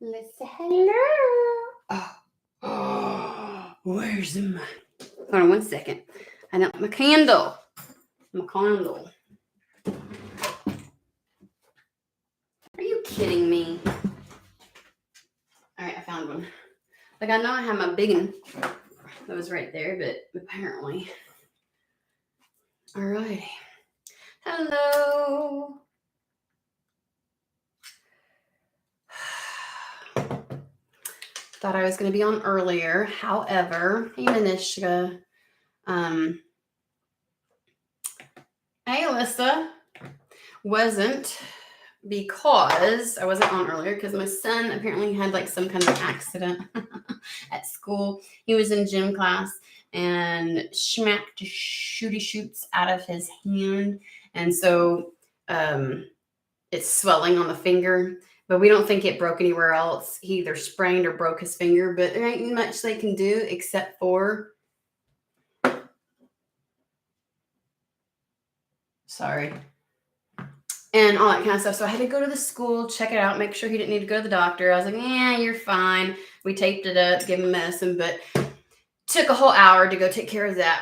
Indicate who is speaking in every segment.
Speaker 1: Let's say hello. Oh, where's my... Hold on 1 second. I know my candle. My candle. Are you kidding me? All right, I found one. Like, I know I have my big one that was right there, but apparently. All right. Hello. Thought I was going to be on earlier. However, hey, Manishka. Hey, Alyssa. Wasn't because I wasn't on earlier because my son apparently had like some kind of accident at school. He was in gym class and smacked shooty shoots out of his hand. And so it's swelling on the finger, but we don't think it broke anywhere else. He either sprained or broke his finger, but there ain't much they can do except for... Sorry. And all that kind of stuff. So I had to go to the school, check it out, make sure he didn't need to go to the doctor. I was like, yeah, you're fine. We taped it up, gave him medicine, but took a whole hour to go take care of that.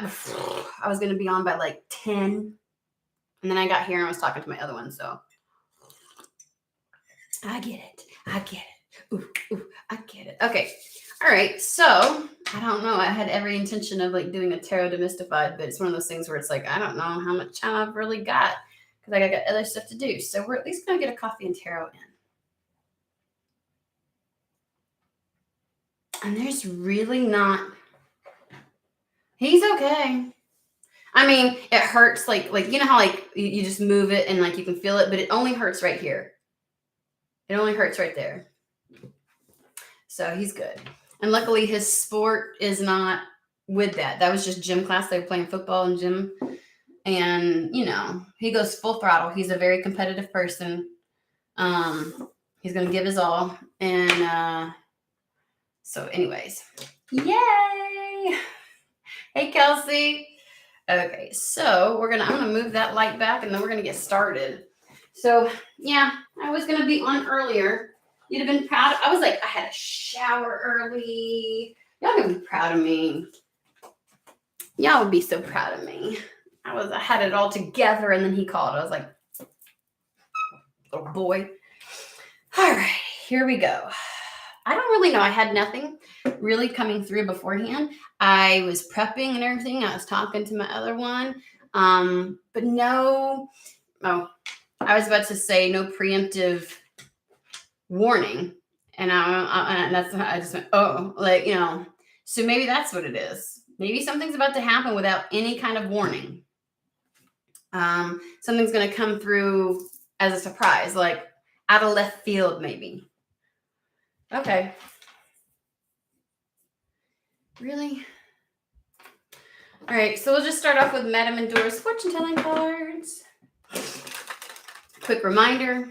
Speaker 1: I was going to be on by like 10. And then I got here and I was talking to my other one. So I get it. Ooh, I get it. Okay. All right. So I don't know. I had every intention of like doing a tarot demystified, but it's one of those things where it's like, I don't know how much time I've really got, because I got other stuff to do. So we're at least going to get a coffee and tarot in. And there's really not... He's okay. I mean, it hurts like you know how like you just move it and like you can feel it, but it only hurts right here. It only hurts right there. So he's good. And luckily his sport is not with that. That was just gym class. They were playing football in gym. And, you know, he goes full throttle. He's a very competitive person. He's going to give his all. And so anyways, yay. Hey, Kelsey. Okay, so I'm going to move that light back and then we're going to get started. So, yeah, I was going to be on earlier. You'd have been proud. I was like, I had a shower early. Y'all gonna be proud of me. Y'all would be so proud of me. I had it all together, and then he called. I was like, little boy. All right, here we go. I don't really know. I had nothing really coming through beforehand. I was prepping and everything. I was talking to my other one. But no, I was about to say no preemptive warning. And I just went, oh, like, you know, so maybe that's what it is. Maybe something's about to happen without any kind of warning. Something's going to come through as a surprise, like out of left field, maybe. Okay. Really? All right. So we'll just start off with Madame Endura's fortune telling cards. Quick reminder.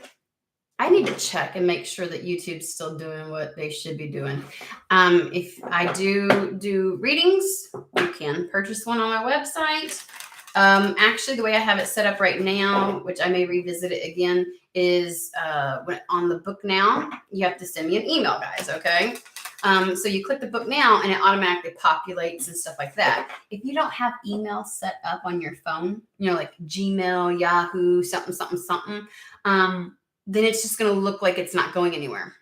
Speaker 1: I need to check and make sure that YouTube's still doing what they should be doing. If I do readings, you can purchase one on my website. Actually, the way I have it set up right now, which I may revisit it again, is on the book now, you have to send me an email, guys, okay? So you click the book now and it automatically populates and stuff like that. If you don't have email set up on your phone, you know, like Gmail, Yahoo, something, then it's just going to look like it's not going anywhere.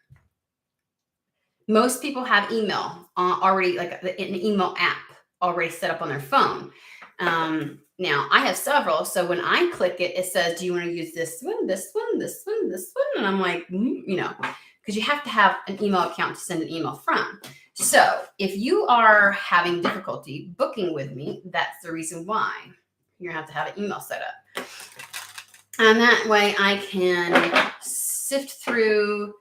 Speaker 1: Most people have email already, like an email app already set up on their phone. Now, I have several. So when I click it, it says, do you want to use this one, this one, this one, this one? And I'm like, you know, because you have to have an email account to send an email from. So if you are having difficulty booking with me, that's the reason why. You're going to have an email set up. And that way I can sift through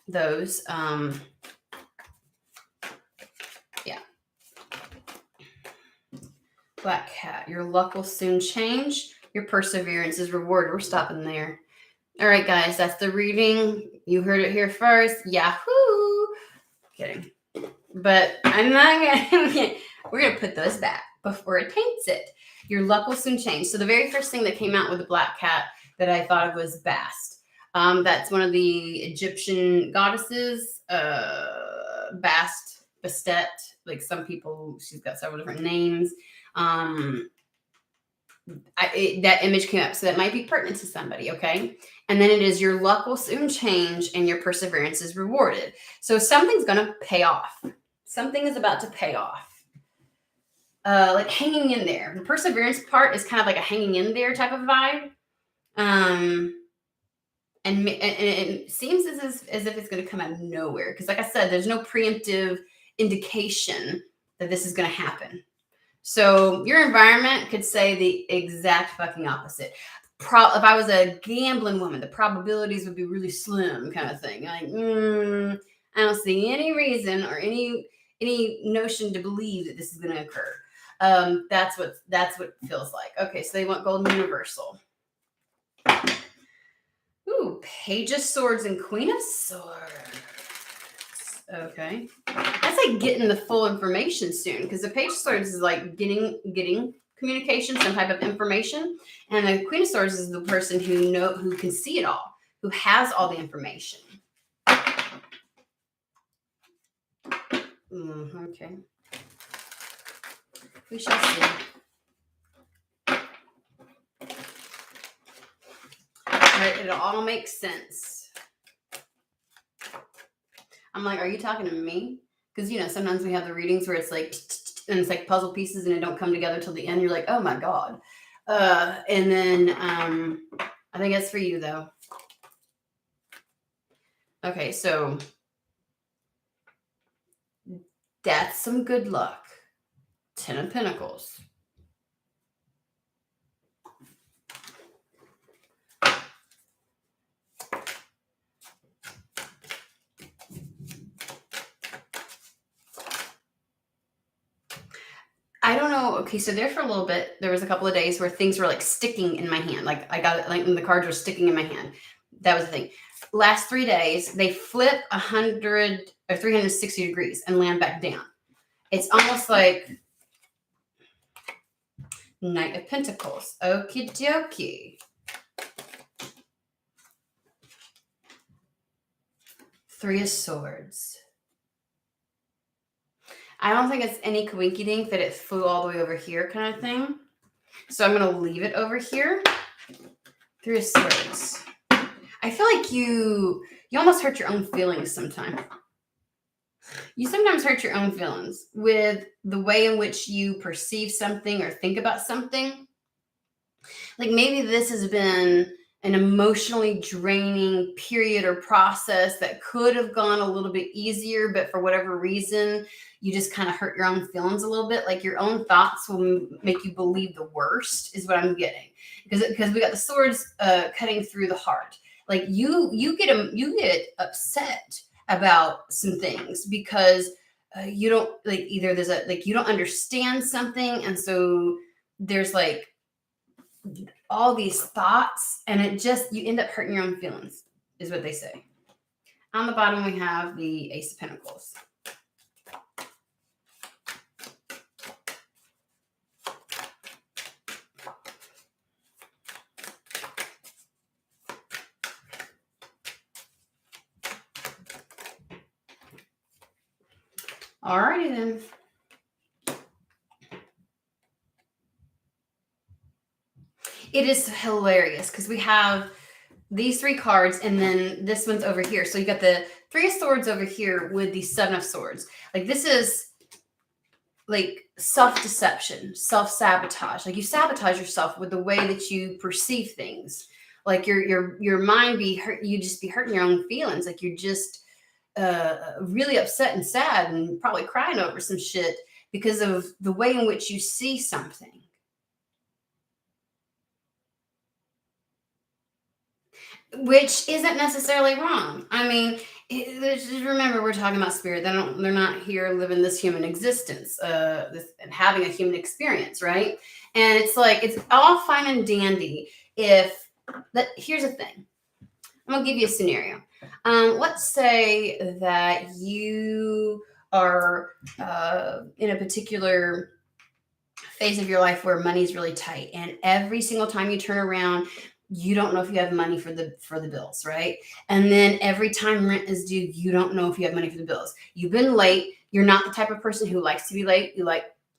Speaker 1: those. Yeah. Black cat, your luck will soon change. Your perseverance is rewarded. We're stopping there. All right, guys, that's the reading. You heard it here first. Yahoo! Kidding. But I'm not gonna, we're going to put those back before it taints it. Your luck will soon change. So the very first thing that came out with the black cat that I thought of was Bast. That's one of the Egyptian goddesses, Bastet. Like some people, she's got several different names. That image came up, so that might be pertinent to somebody, okay? And then it is your luck will soon change and your perseverance is rewarded. So something's going to pay off. Something is about to pay off. Like hanging in there. The perseverance part is kind of like a hanging in there type of vibe. And it seems as if it's going to come out of nowhere. Because like I said, there's no preemptive indication that this is going to happen. So your environment could say the exact fucking opposite. If I was a gambling woman, the probabilities would be really slim, kind of thing. Like, I don't see any reason or any notion to believe that this is going to occur. That's what it feels like. Okay, so they want golden universal. Ooh, Page of Swords and Queen of Swords. Okay. That's like getting the full information soon, because the Page of Swords is like getting communication, some type of information, and the Queen of Swords is the person who can see it all, who has all the information. Okay. We shall see. Right, it all makes sense. I'm like, are you talking to me? Because, sometimes we have the readings where it's like, and it's like puzzle pieces and it don't come together till the end. You're like, oh my God. And then I think that's for you though. Okay, so that's some good luck. 10 of Pentacles. I don't know. Okay, so there for a little bit, there was a couple of days where things were like sticking in my hand. Like I got it, like the cards were sticking in my hand. That was the thing. Last 3 days, they flip 100 or 360 degrees and land back down. It's almost like Knight of Pentacles. Okie dokie. 3 of Swords. I don't think it's any coinky-dink that it flew all the way over here kind of thing. So I'm going to leave it over here. 3 of Swords. I feel like you almost hurt your own feelings sometimes. You sometimes hurt your own feelings with the way in which you perceive something or think about something. Like maybe this has been an emotionally draining period or process that could have gone a little bit easier, but for whatever reason, you just kind of hurt your own feelings a little bit. Like your own thoughts will make you believe the worst is what I'm getting. Because we got the swords cutting through the heart. Like you get upset about some things because you don't like either there's a like you don't understand something, and so there's like all these thoughts, and it just you end up hurting your own feelings is what they say. On the bottom we have the Ace of Pentacles. Alrighty then. It is hilarious because we have these 3 cards and then this one's over here. So you got the 3 of Swords over here with the 7 of Swords. Like this is like self-deception, self-sabotage. Like you sabotage yourself with the way that you perceive things. Like your mind be hurt, you just be hurting your own feelings. Like you're just really upset and sad and probably crying over some shit because of the way in which you see something. Which isn't necessarily wrong. I mean, just remember we're talking about spirit. They're not here living this human existence, and having a human experience, right? And it's like it's all fine and dandy here's the thing. I'm gonna give you a scenario. Let's say that you are in a particular phase of your life where money's really tight, and every single time you turn around, you don't know if you have money for the bills, right? And then every time rent is due, you don't know if you have money for the bills. You've been late. You're not the type of person who likes to be late.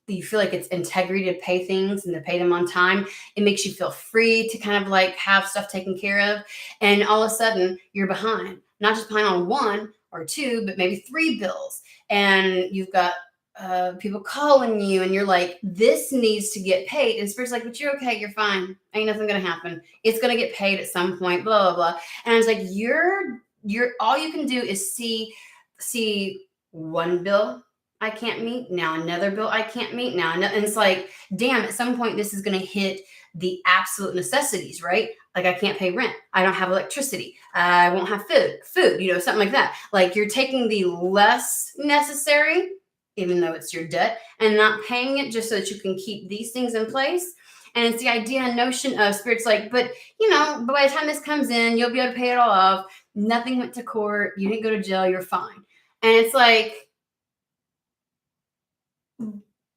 Speaker 1: You feel like it's integrity to pay things and to pay them on time. It makes you feel free to kind of like have stuff taken care of. And all of a sudden you're behind, not just behind on one or two, but maybe three bills. And you've got people calling you and you're like, this needs to get paid. And Spirit's like, but you're okay. You're fine. Ain't nothing going to happen. It's going to get paid at some point, blah, blah, blah. And I was like, you're all you can do is see one bill I can't meet, now another bill I can't meet, now another, and it's like, damn, at some point this is going to hit the absolute necessities, right? Like I can't pay rent, I don't have electricity, I won't have food, something like that. Like you're taking the less necessary, even though it's your debt, and not paying it just so that you can keep these things in place. And it's the idea and notion of Spirit's like, but by the time this comes in, you'll be able to pay it all off. Nothing went to court, you didn't go to jail, you're fine. And it's like,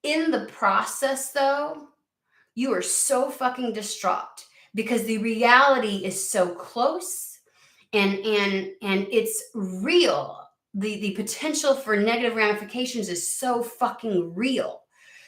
Speaker 1: in the process, though, you are so fucking distraught because the reality is so close and it's real. The potential for negative ramifications is so fucking real.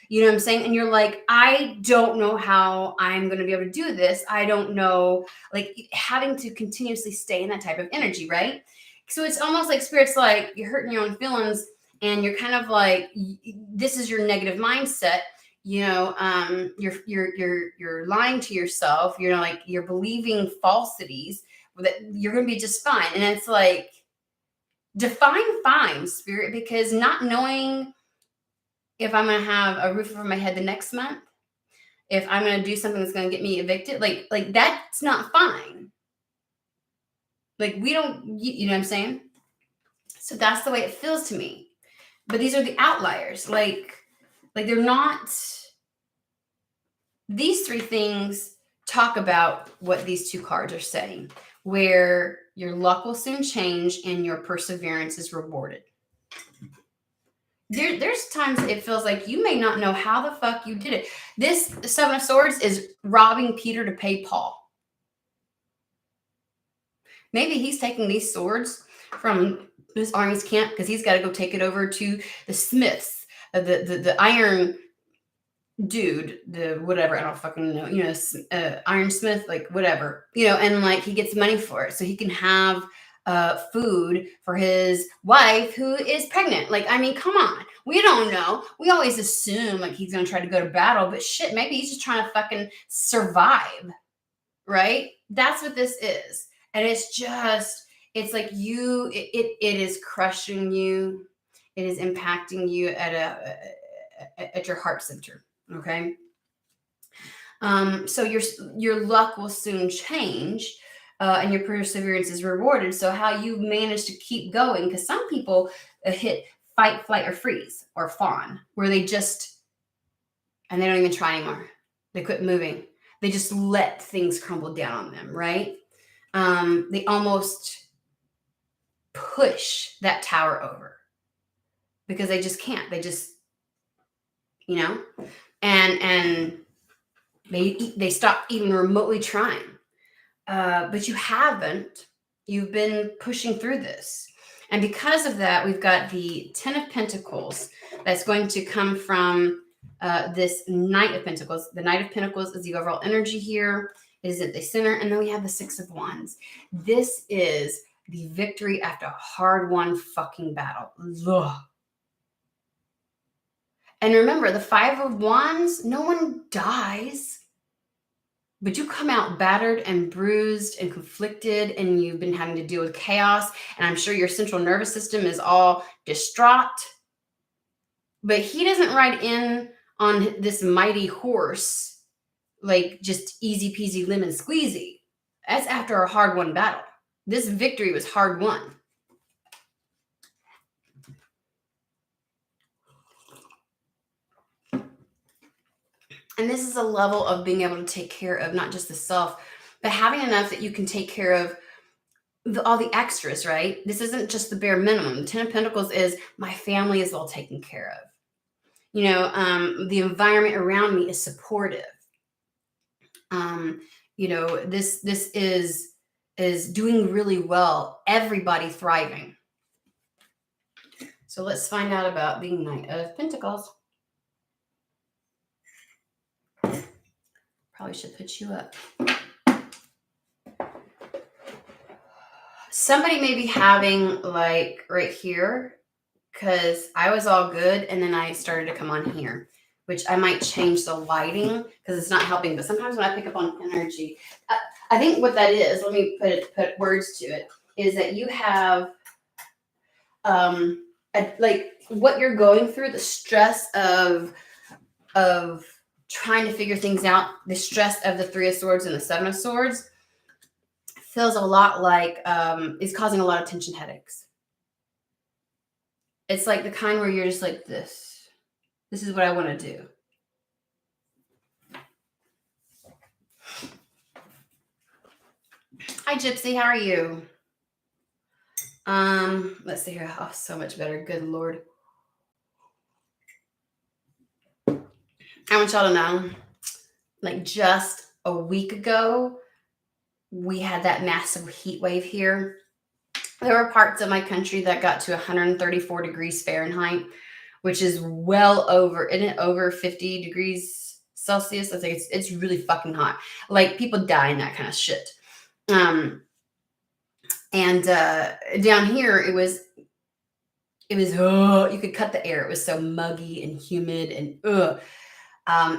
Speaker 1: You know what I'm saying? And you're like, I don't know how I'm going to be able to do this. I don't know, like having to continuously stay in that type of energy, right? So it's almost like Spirit's like, you're hurting your own feelings. And you're kind of like, this is your negative mindset. You're lying to yourself. You're believing falsities that you're going to be just fine. And it's like, define fine, Spirit, because not knowing if I'm going to have a roof over my head the next month, if I'm going to do something that's going to get me evicted, like that's not fine. Like we don't, you know what I'm saying? So that's the way it feels to me. But these are the outliers. Like they're not. These three things talk about what these two cards are saying, where your luck will soon change and your perseverance is rewarded. There's times it feels like you may not know how the fuck you did it. This Seven of Swords is robbing Peter to pay Paul. Maybe he's taking these swords from this army's camp because he's got to go take it over to the smiths, the iron dude, the whatever, I don't fucking know, ironsmith, like whatever, and like he gets money for it so he can have food for his wife who is pregnant. Like, I mean, come on, we don't know. We always assume like he's gonna try to go to battle, but shit, maybe he's just trying to fucking survive, right? That's what this is. And it's like it is crushing you. It is impacting you at your heart center. Okay. So your luck will soon change, and your perseverance is rewarded. So how you manage to keep going, because some people hit fight, flight, or freeze, or fawn, where they don't even try anymore. They quit moving. They just let things crumble down on them, right? They almost push that tower over because they just can't. They just, and they stop even remotely trying. But you haven't. You've been pushing through this. And because of that, we've got the Ten of Pentacles that's going to come from this Knight of Pentacles. The Knight of Pentacles is the overall energy here. It is at the center. And then we have the Six of Wands. This is the victory after a hard-won fucking battle. Ugh. And remember, the Five of Wands, no one dies. But you come out battered and bruised and conflicted, and you've been having to deal with chaos. And I'm sure your central nervous system is all distraught. But he doesn't ride in on this mighty horse like just easy peasy lemon squeezy. That's after a hard-won battle. This victory was hard won. And this is a level of being able to take care of not just the self, but having enough that you can take care of all the extras, right? This isn't just the bare minimum. The Ten of Pentacles is my family is well taken care of. The environment around me is supportive. You know, this is doing really well. Everybody thriving. So let's find out about the Knight of Pentacles. Probably should put you up. Somebody may be having like right here, because I was all good and then I started to come on here, which I might change the lighting because it's not helping. But sometimes when I pick up on energy, I think what that is, let me put words to it, is that you have like what you're going through, the stress of trying to figure things out, the stress of the Three of Swords and the Seven of Swords feels a lot like is causing a lot of tension headaches. It's like the kind where you're just like, this is what I want to do. Hi, Gypsy. How are you? Let's see here. Oh, so much better. Good Lord. I want y'all to know, like just a week ago, we had that massive heat wave here. There were parts of my country that got to 134 degrees Fahrenheit, which is well over, isn't it over 50 degrees Celsius? I think it's really fucking hot. Like people die in that kind of shit. And down here, it was, oh, you could cut the air. It was so muggy and humid and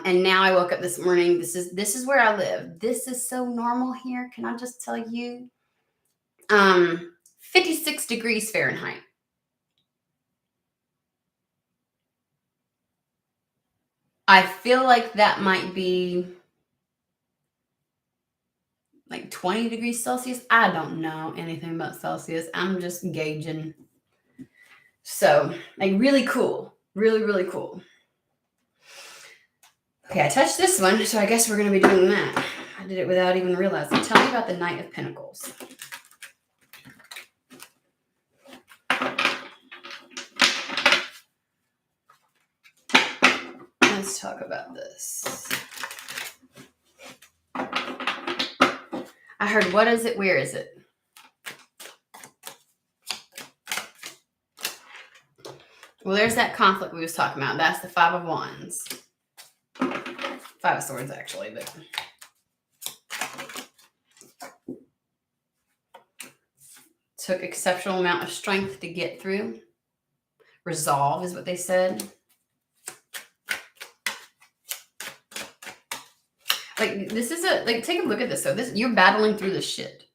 Speaker 1: and now I woke up this morning. This is where I live. This is so normal here. Can I just tell you? 56 degrees Fahrenheit. I feel like that might be like 20 degrees Celsius. I don't know anything about Celsius. I'm just gauging. So, like, really cool. Really, really cool. Okay, I touched this one, so I guess we're going to be doing that. I did it without even realizing. Tell me about the Knight of Pentacles. Let's talk about this. I heard, what is it? Where is it? Well, there's that conflict we was talking about. That's the Five of Wands. Five of Swords, actually, but took exceptional amount of strength to get through. Resolve is what they said. Like, this is like, take a look at this. So you're battling through this shit.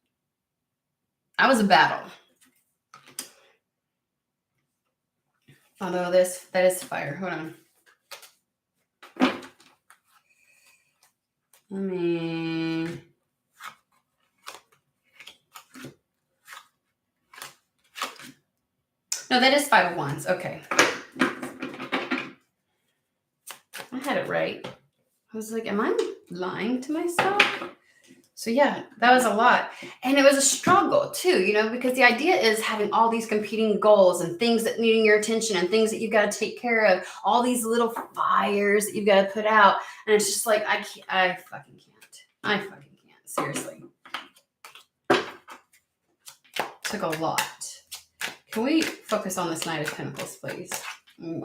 Speaker 1: I was a battle. Although that is fire. Hold on. Let me. No, that is Five of Wands. Okay. I had it right. I was like, am I lying to myself? So yeah, that was a lot. And it was a struggle too, you know, because the idea is having all these competing goals and things that needing your attention and things that you've got to take care of, all these little fires that you've got to put out. And it's just like, I fucking can't. I fucking can't. Seriously. Took a lot. Can we focus on this Knight of Pentacles, please?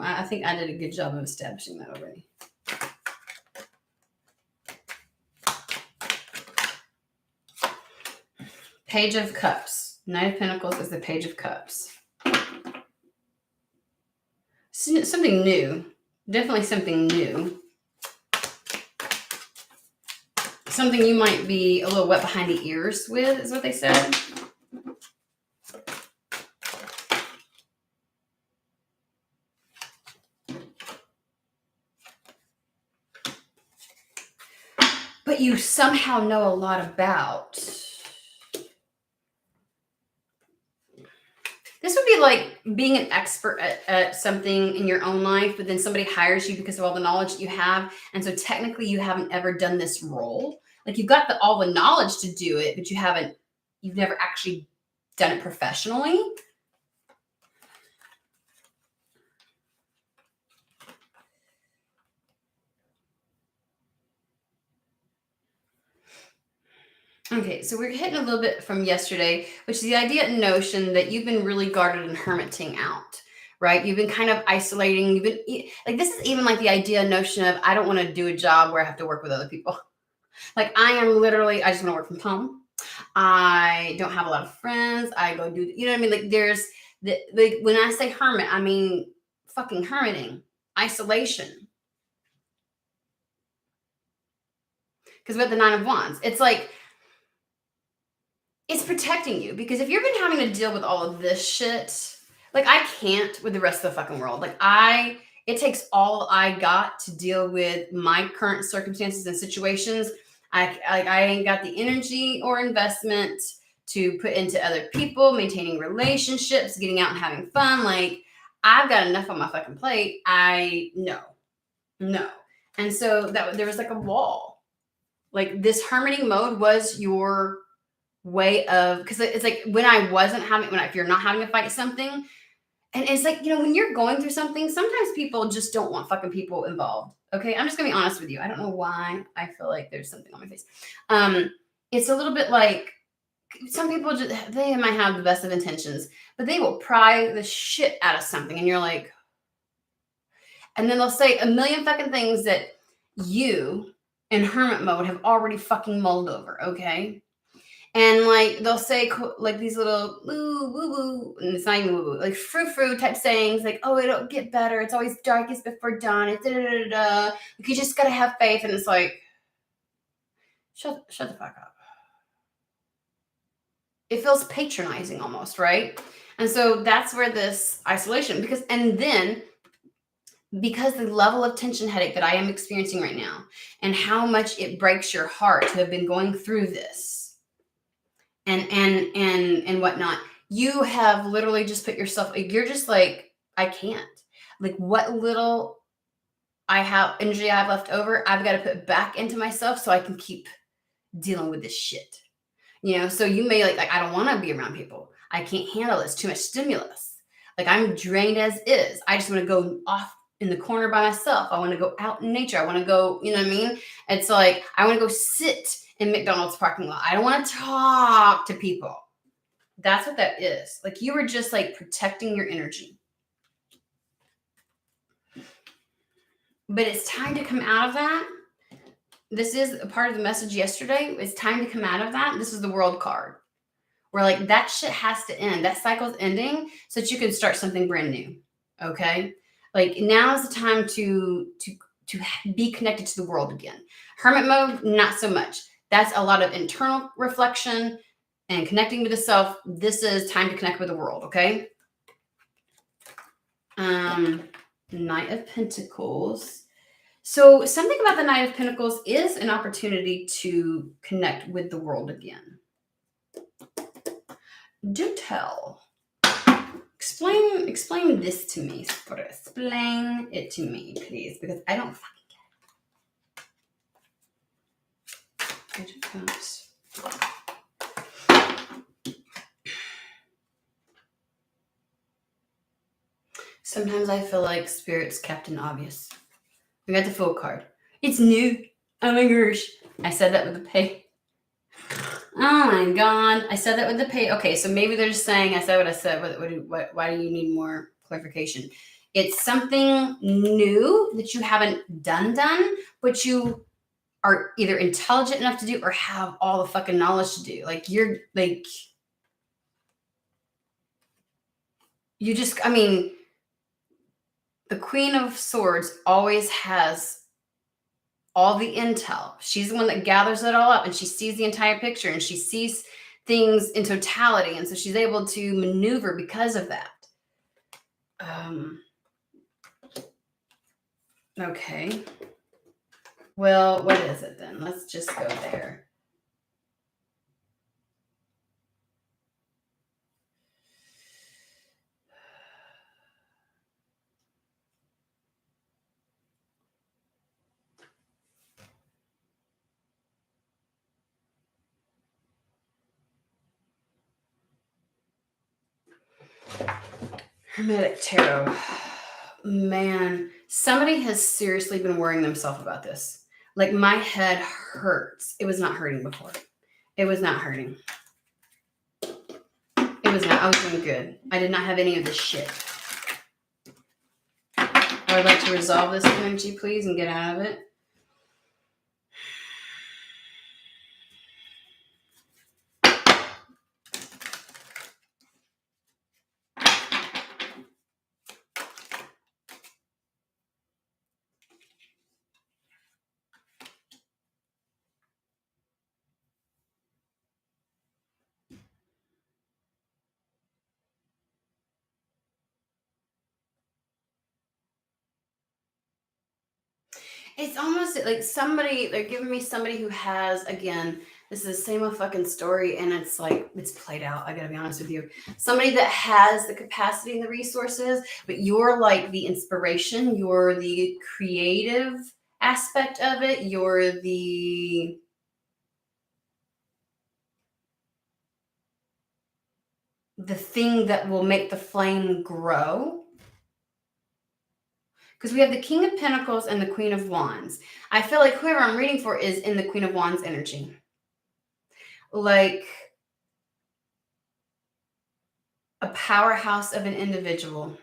Speaker 1: I think I did a good job of establishing that already. Page of Cups. Knight of Pentacles is the Page of Cups. Something new. Definitely something new. Something you might be a little wet behind the ears with, is what they said. But you somehow know a lot about. This would be like being an expert at something in your own life, but then somebody hires you because of all the knowledge that you have. And so technically you haven't ever done this role. Like you've got all the knowledge to do it, but you've never actually done it professionally. Okay, so we're hitting a little bit from yesterday, which is the idea and notion that you've been really guarded and hermiting out, right? You've been kind of isolating. You've been like, this is even like the idea and notion of, I don't want to do a job where I have to work with other people. Like, I am literally, I just want to work from home. I don't have a lot of friends. I go do, you know what I mean? Like, there's like, when I say hermit, I mean fucking hermiting, isolation. Because with the Nine of Wands, it's like, it's protecting you, because if you've been having to deal with all of this shit, like, I can't with the rest of the fucking world. Like, it takes all I got to deal with my current circumstances and situations. I ain't got the energy or investment to put into other people, maintaining relationships, getting out and having fun. Like, I've got enough on my fucking plate. No. And so there was like a wall. Like, this hermiting mode was your way of, because it's like, if you're not having to fight something, and it's like, when you're going through something, sometimes people just don't want fucking people involved. Okay, I'm just gonna be honest with you. I don't know why I feel like there's something on my face. It's a little bit like, some people they might have the best of intentions, but they will pry the shit out of something, and you're like, and then they'll say a million fucking things that you in hermit mode have already fucking mulled over. Okay. And like, they'll say like these little woo, and it's not even woo, like frou type sayings, like, oh, it'll get better. It's always darkest before dawn. It's like, you just gotta have faith. And it's like, shut the fuck up. It feels patronizing almost, right? And so that's where this isolation, because the level of tension headache that I am experiencing right now, and how much it breaks your heart to have been going through this, and whatnot, you have literally just put yourself, you're just like, I can't, like, what little energy I have left over, I've got to put back into myself so I can keep dealing with this shit. So you may like, I don't want to be around people. I can't handle it. It's too much stimulus. Like, I'm drained as is. I just want to go off in the corner by myself. I want to go out in nature. I want to go, you know what I mean? It's like, I want to go sit in McDonald's parking lot. I don't want to talk to people. That's what that is. Like, you were just like protecting your energy. But it's time to come out of that. This is a part of the message yesterday. It's time to come out of that. This is the World card. Where like, that shit has to end. That cycle's ending so that you can start something brand new. Okay? Like, now is the time to be connected to the world again. Hermit mode, not so much. That's a lot of internal reflection and connecting with the self. This is time to connect with the world, okay? Knight of Pentacles. So something about the Knight of Pentacles is an opportunity to connect with the world again. Do tell. Explain this to me. Explain it to me, please, because I don't fucking get it. Page of Cups. Sometimes I feel like Spirit's Captain Obvious. We got the Fool card. It's new. Oh my gosh. I said that with the pay. Oh my God. I said that with the pay. Okay, so maybe they're just saying I said what I said. Why do you need more clarification? It's something new that you haven't done, but you are either intelligent enough to do or have all the fucking knowledge to do. Like, you're like, you just, I mean, the Queen of Swords always has all the intel. She's the one that gathers it all up, and she sees the entire picture, and she sees things in totality. And so she's able to maneuver because of that. Okay. Well, what is it then? Let's just go there. Hermetic Tarot. Man, somebody has seriously been worrying themselves about this. Like, my head hurts. It was not hurting before. It was not hurting. It was not. I was doing good. I did not have any of this shit. I would like to resolve this energy, please, and get out of it. It's almost like somebody, they're giving me somebody who has, again, this is the same old fucking story, and it's like, it's played out. I gotta be honest with you. Somebody that has the capacity and the resources, but you're like the inspiration, you're the creative aspect of it, you're the thing that will make the flame grow. Because we have the King of Pentacles and the Queen of Wands. I feel like whoever I'm reading for is in the Queen of Wands energy. Like a powerhouse of an individual.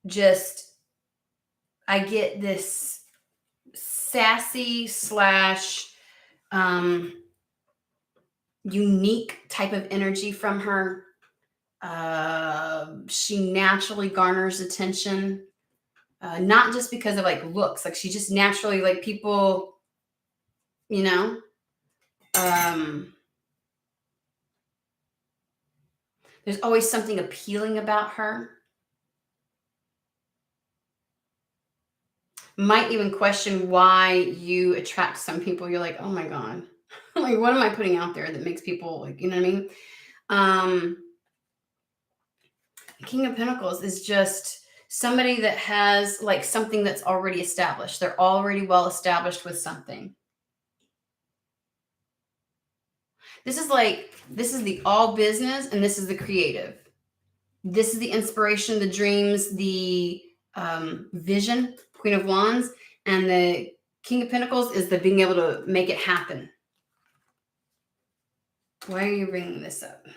Speaker 1: Just, I get this sassy / unique type of energy from her. She naturally garners attention, not just because of like looks, like she just naturally, like, people, you know, there's always something appealing about her. Might even question why you attract some people. You're like, oh my God, like, what am I putting out there that makes people, like, you know what I mean? King of Pentacles is just somebody that has like something that's already established. They're already well established with something. This is the all business, and this is the creative. This is the inspiration, the dreams, the vision, Queen of Wands, and the King of Pentacles is the being able to make it happen. Why are you bringing this up?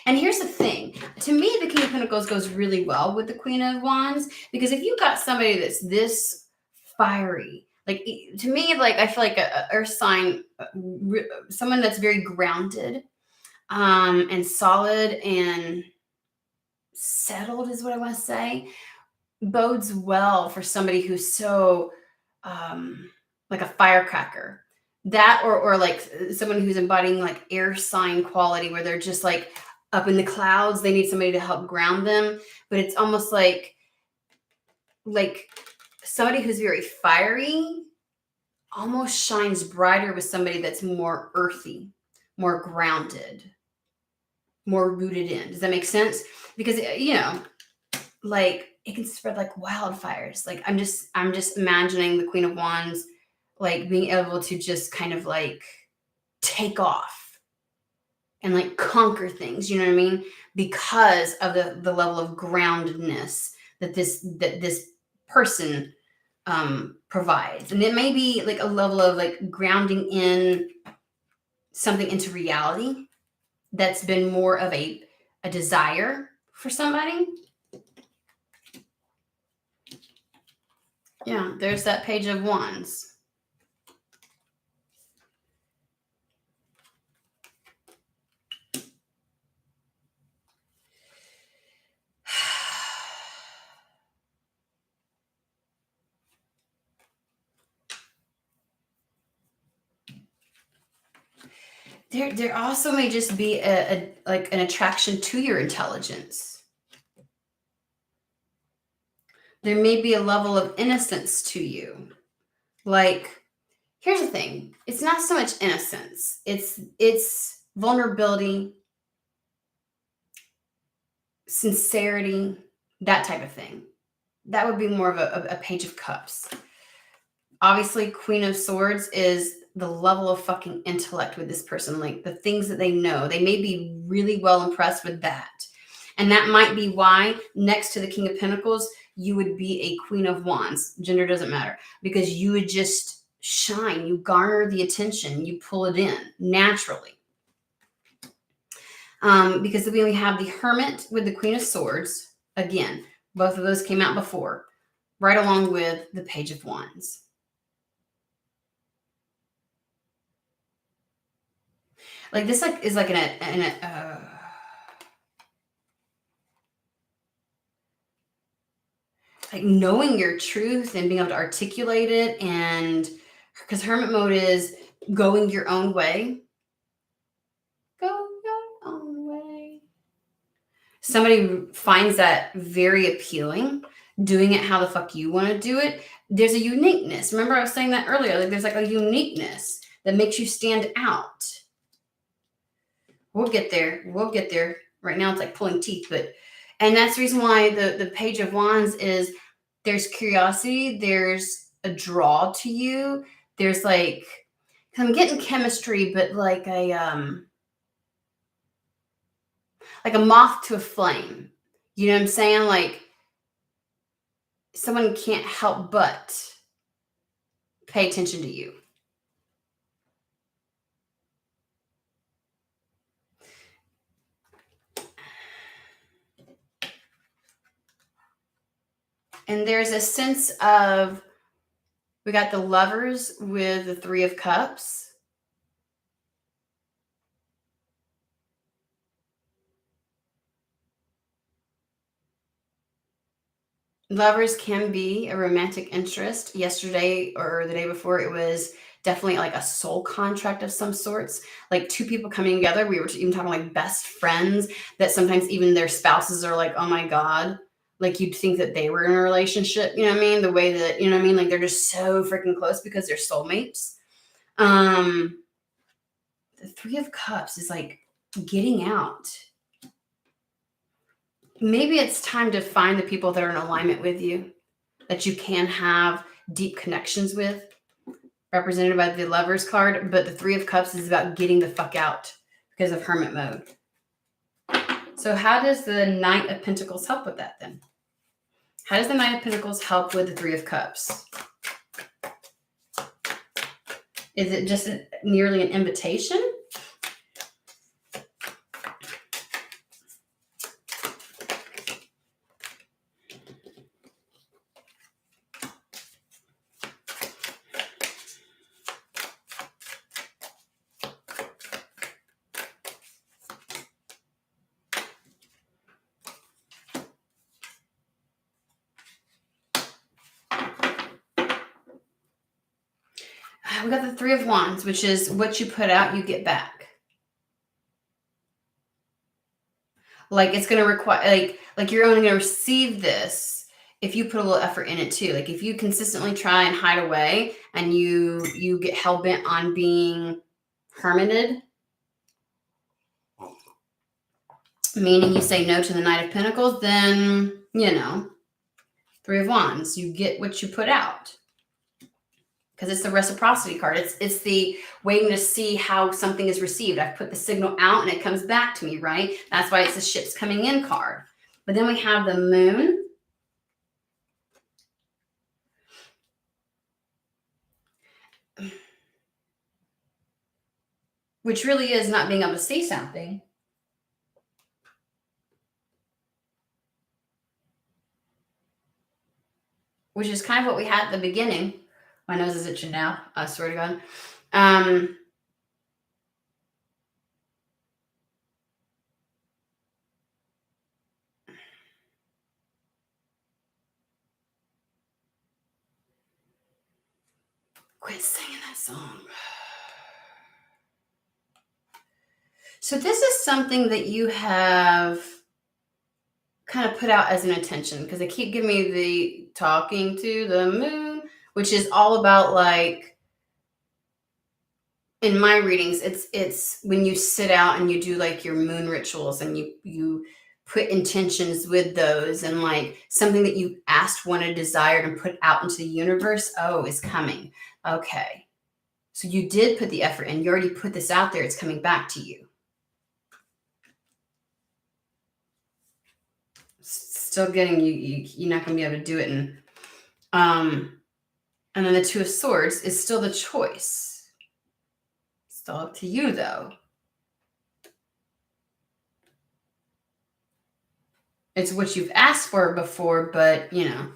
Speaker 1: And here's the thing. To me, the King of Pentacles goes really well with the Queen of Wands, because if you got somebody that's this fiery, like, to me, like, I feel like a earth sign, someone that's very grounded, and solid and settled is what I want to say, bodes well for somebody who's so like a firecracker. That or like someone who's embodying like air sign quality, where they're just like up in the clouds. They need somebody to help ground them. But it's almost like somebody who's very fiery almost shines brighter with somebody that's more earthy, more grounded, more rooted in. Does that make sense? Because, you know, like, it can spread like wildfires. Like, I'm just imagining the Queen of Wands, like, being able to just kind of like take off and like conquer things, you know what I mean? Because of the level of groundedness that this person provides. And it may be like a level of like grounding in something into reality that's been more of a desire for somebody. Yeah, there's that Page of Wands. There also may just be a like an attraction to your intelligence. There may be a level of innocence to you. Like, here's the thing. It's not so much innocence. It's vulnerability, sincerity, that type of thing. That would be more of a Page of Cups. Obviously, Queen of Swords is the level of fucking intellect with this person, like the things that they know. They may be really well impressed with that. And that might be why, next to the King of Pentacles, you would be a Queen of Wands. Gender doesn't matter, because you would just shine. You garner the attention. You pull it in naturally. Because then we have the Hermit with the Queen of Swords. Again, both of those came out before, right along with the Page of Wands. Like this, like is like like knowing your truth and being able to articulate it, and because Hermit mode is going your own way. Go your own way. Somebody finds that very appealing. Doing it how the fuck you want to do it. There's a uniqueness. Remember I was saying that earlier. Like there's like a uniqueness that makes you stand out. We'll get there. We'll get there. Right now it's like pulling teeth, and that's the reason why the Page of Wands is there's curiosity, there's a draw to you. There's like, I'm getting chemistry, but like a moth to a flame. You know what I'm saying? Like someone can't help but pay attention to you. And there's a sense of, we got the Lovers with the Three of Cups. Lovers can be a romantic interest. Yesterday or the day before, it was definitely like a soul contract of some sorts, like two people coming together. We were even talking like best friends, that sometimes even their spouses are like, oh my God, like you'd think that they were in a relationship. You know what I mean? The way that, you know what I mean? Like they're just so freaking close because they're soulmates. The Three of Cups is like getting out. Maybe it's time to find the people that are in alignment with you, that you can have deep connections with, represented by the Lovers card. But the Three of Cups is about getting the fuck out because of Hermit mode. So how does the Knight of Pentacles help with that then? How does the Knight of Pentacles help with the Three of Cups? Is it just nearly an invitation? We got the Three of Wands, which is what you put out, you get back. Like it's going to require, like you're only going to receive this if you put a little effort in it too. Like if you consistently try and hide away and you get hell bent on being hermited, meaning you say no to the Knight of Pentacles, then, you know, Three of Wands, you get what you put out. Because it's the reciprocity card. It's the waiting to see how something is received. I've put the signal out and it comes back to me, right? That's why it's the ships coming in card. But then we have the Moon. Which really is not being able to see something. Which is kind of what we had at the beginning. My nose is itching now. I swear to God. Quit singing that song. So this is something that you have kind of put out as an intention, because they keep giving me the talking to the moon, which is all about, like, in my readings, it's when you sit out and you do like your moon rituals and you put intentions with those, and like something that you asked, wanted, desired, and put out into the universe, is coming. Okay. So you did put the effort in. You already put this out there. It's coming back to you. still getting you're not going to be able to do it. And then the Two of Swords is still the choice. Still up to you, though. It's what you've asked for before, but, you know.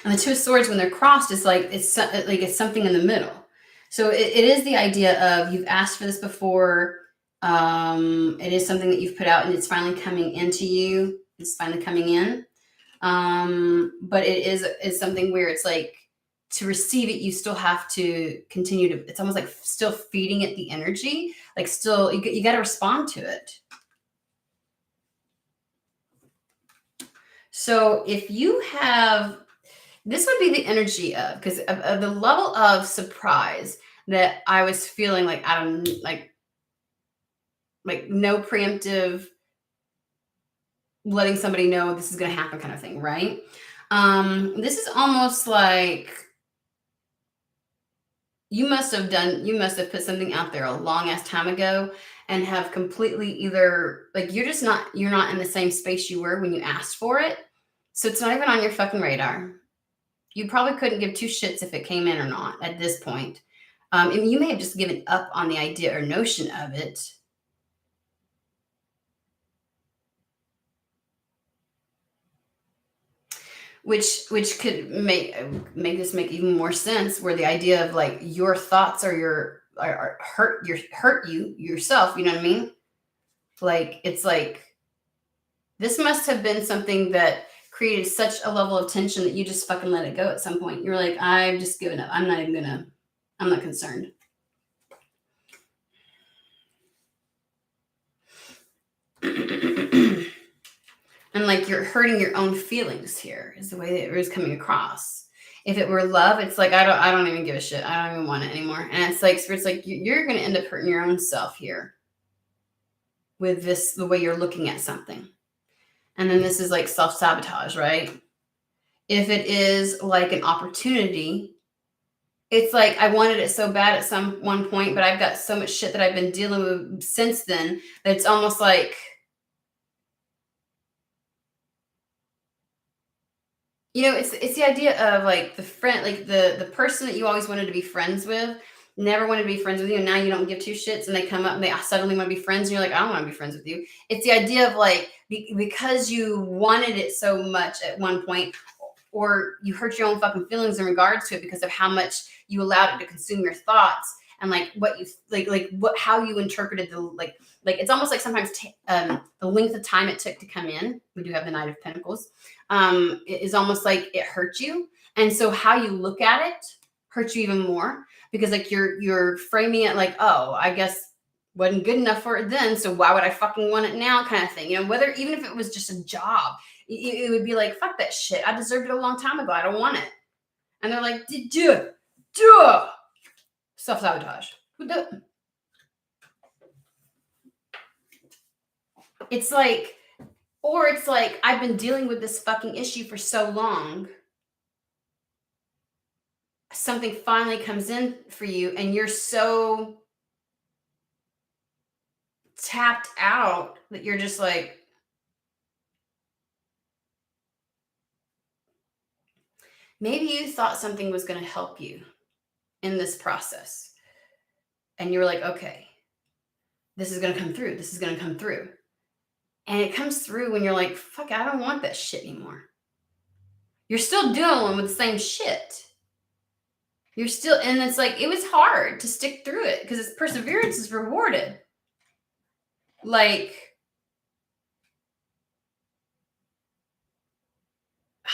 Speaker 1: And the Two of Swords, when they're crossed, is like it's something in the middle. So it is the idea of you've asked for this before. It is something that you've put out, and it's finally coming into you. It's finally coming in. But it is something where it's like to receive it, you still have to continue to. It's almost like still feeding it the energy. Like still, you got to respond to it. So if you have. This would be the energy of, because of the level of surprise that I was feeling, like I don't like no preemptive, letting somebody know this is going to happen kind of thing, right? This is almost like you must have put something out there a long ass time ago and have completely either like you're not in the same space you were when you asked for it. So it's not even on your fucking radar. You probably couldn't give two shits if it came in or not at this point. And you may have just given up on the idea or notion of it. Which could make this make even more sense, where the idea of like your thoughts are hurt you yourself, you know what I mean? Like it's like this must have been something that created such a level of tension that you just fucking let it go at some point. You're like, I've just given up. I'm not concerned. And like you're hurting your own feelings here is the way that it was coming across. If it were love, it's like, I don't even give a shit. I don't even want it anymore. And it's like you're going to end up hurting your own self here with this, the way you're looking at something. And then this is like self-sabotage, right? If it is like an opportunity, it's like I wanted it so bad at one point, but I've got so much shit that I've been dealing with since then that it's almost like, you know, it's the idea of like the friend, like the person that you always wanted to be friends with, never wanted to be friends with you, and now you don't give two shits, and they come up and they suddenly want to be friends, and you're like, I don't want to be friends with you. It's the idea of like because you wanted it so much at one point, or you hurt your own fucking feelings in regards to it because of how much you allowed it to consume your thoughts and like what you how you interpreted the like it's almost like sometimes the length of time it took to come in. We do have the Knight of Pentacles. It is almost like it hurt you, and so how you look at it hurts you even more because like you're framing it like, oh, I guess wasn't good enough for it then, so why would I fucking want it now, kind of thing. You know, whether even if it was just a job, it would be like, fuck that shit. I deserved it a long time ago. I don't want it. And they're like, duh. Self-sabotage. It's like, or it's like, I've been dealing with this fucking issue for so long. Something finally comes in for you and you're so tapped out that you're just like, maybe you thought something was going to help you in this process. And you were like, okay, this is going to come through. This is going to come through. And it comes through when you're like, fuck, I don't want that shit anymore. You're still dealing with the same shit. You're still, and it's like, it was hard to stick through it because its perseverance is rewarded. Like,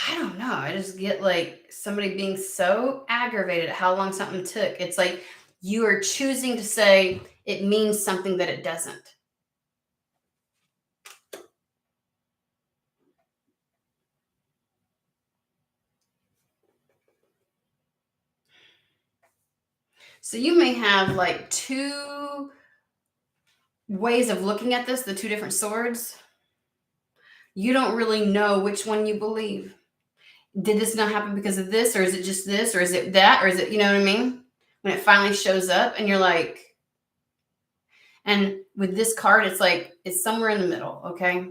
Speaker 1: I don't know. I just get like somebody being so aggravated at how long something took. It's like you are choosing to say it means something that it doesn't. So you may have like two ways of looking at this, the two different swords. You don't really know which one you believe. did this not happen because of this, or is it just this, or is it that, or is it, you know what I mean? When it finally shows up and you're like, and with this card, it's like, it's somewhere in the middle, okay?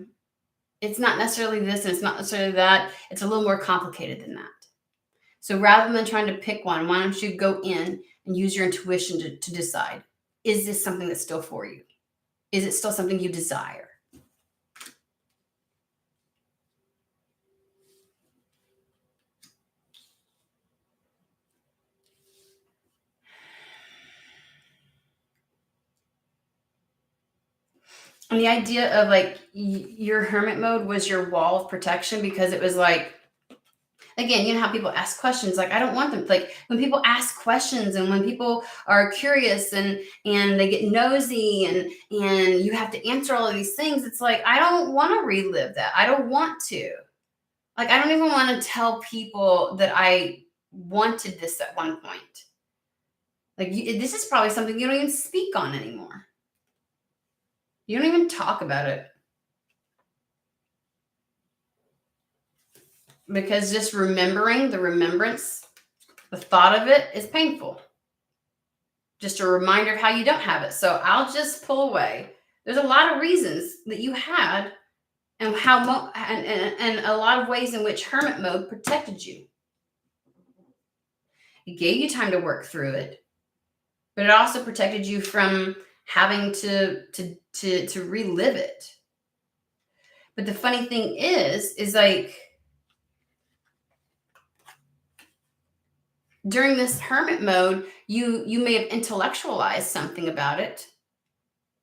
Speaker 1: It's not necessarily this and it's not necessarily that. It's a little more complicated than that. So rather than trying to pick one, why don't you go in and use your intuition to decide, is this something that's still for you? Is it still something you desire? And the idea of like your hermit mode was your wall of protection, because it was like, again, you know how people ask questions, like I don't want them, like when people ask questions and when people are curious and they get nosy and you have to answer all of these things, it's like, I don't want to relive that. I don't want to. Like, I don't even want to tell people that I wanted this at one point. Like, this is probably something you don't even speak on anymore. You don't even talk about it. Because just remembering the remembrance, the thought of it is painful. Just a reminder of how you don't have it. So I'll just pull away. There's a lot of reasons that you had, and how and a lot of ways in which hermit mode protected you. It gave you time to work through it, but it also protected you from having to relive it. But the funny thing is like, during this hermit mode, you may have intellectualized something about it,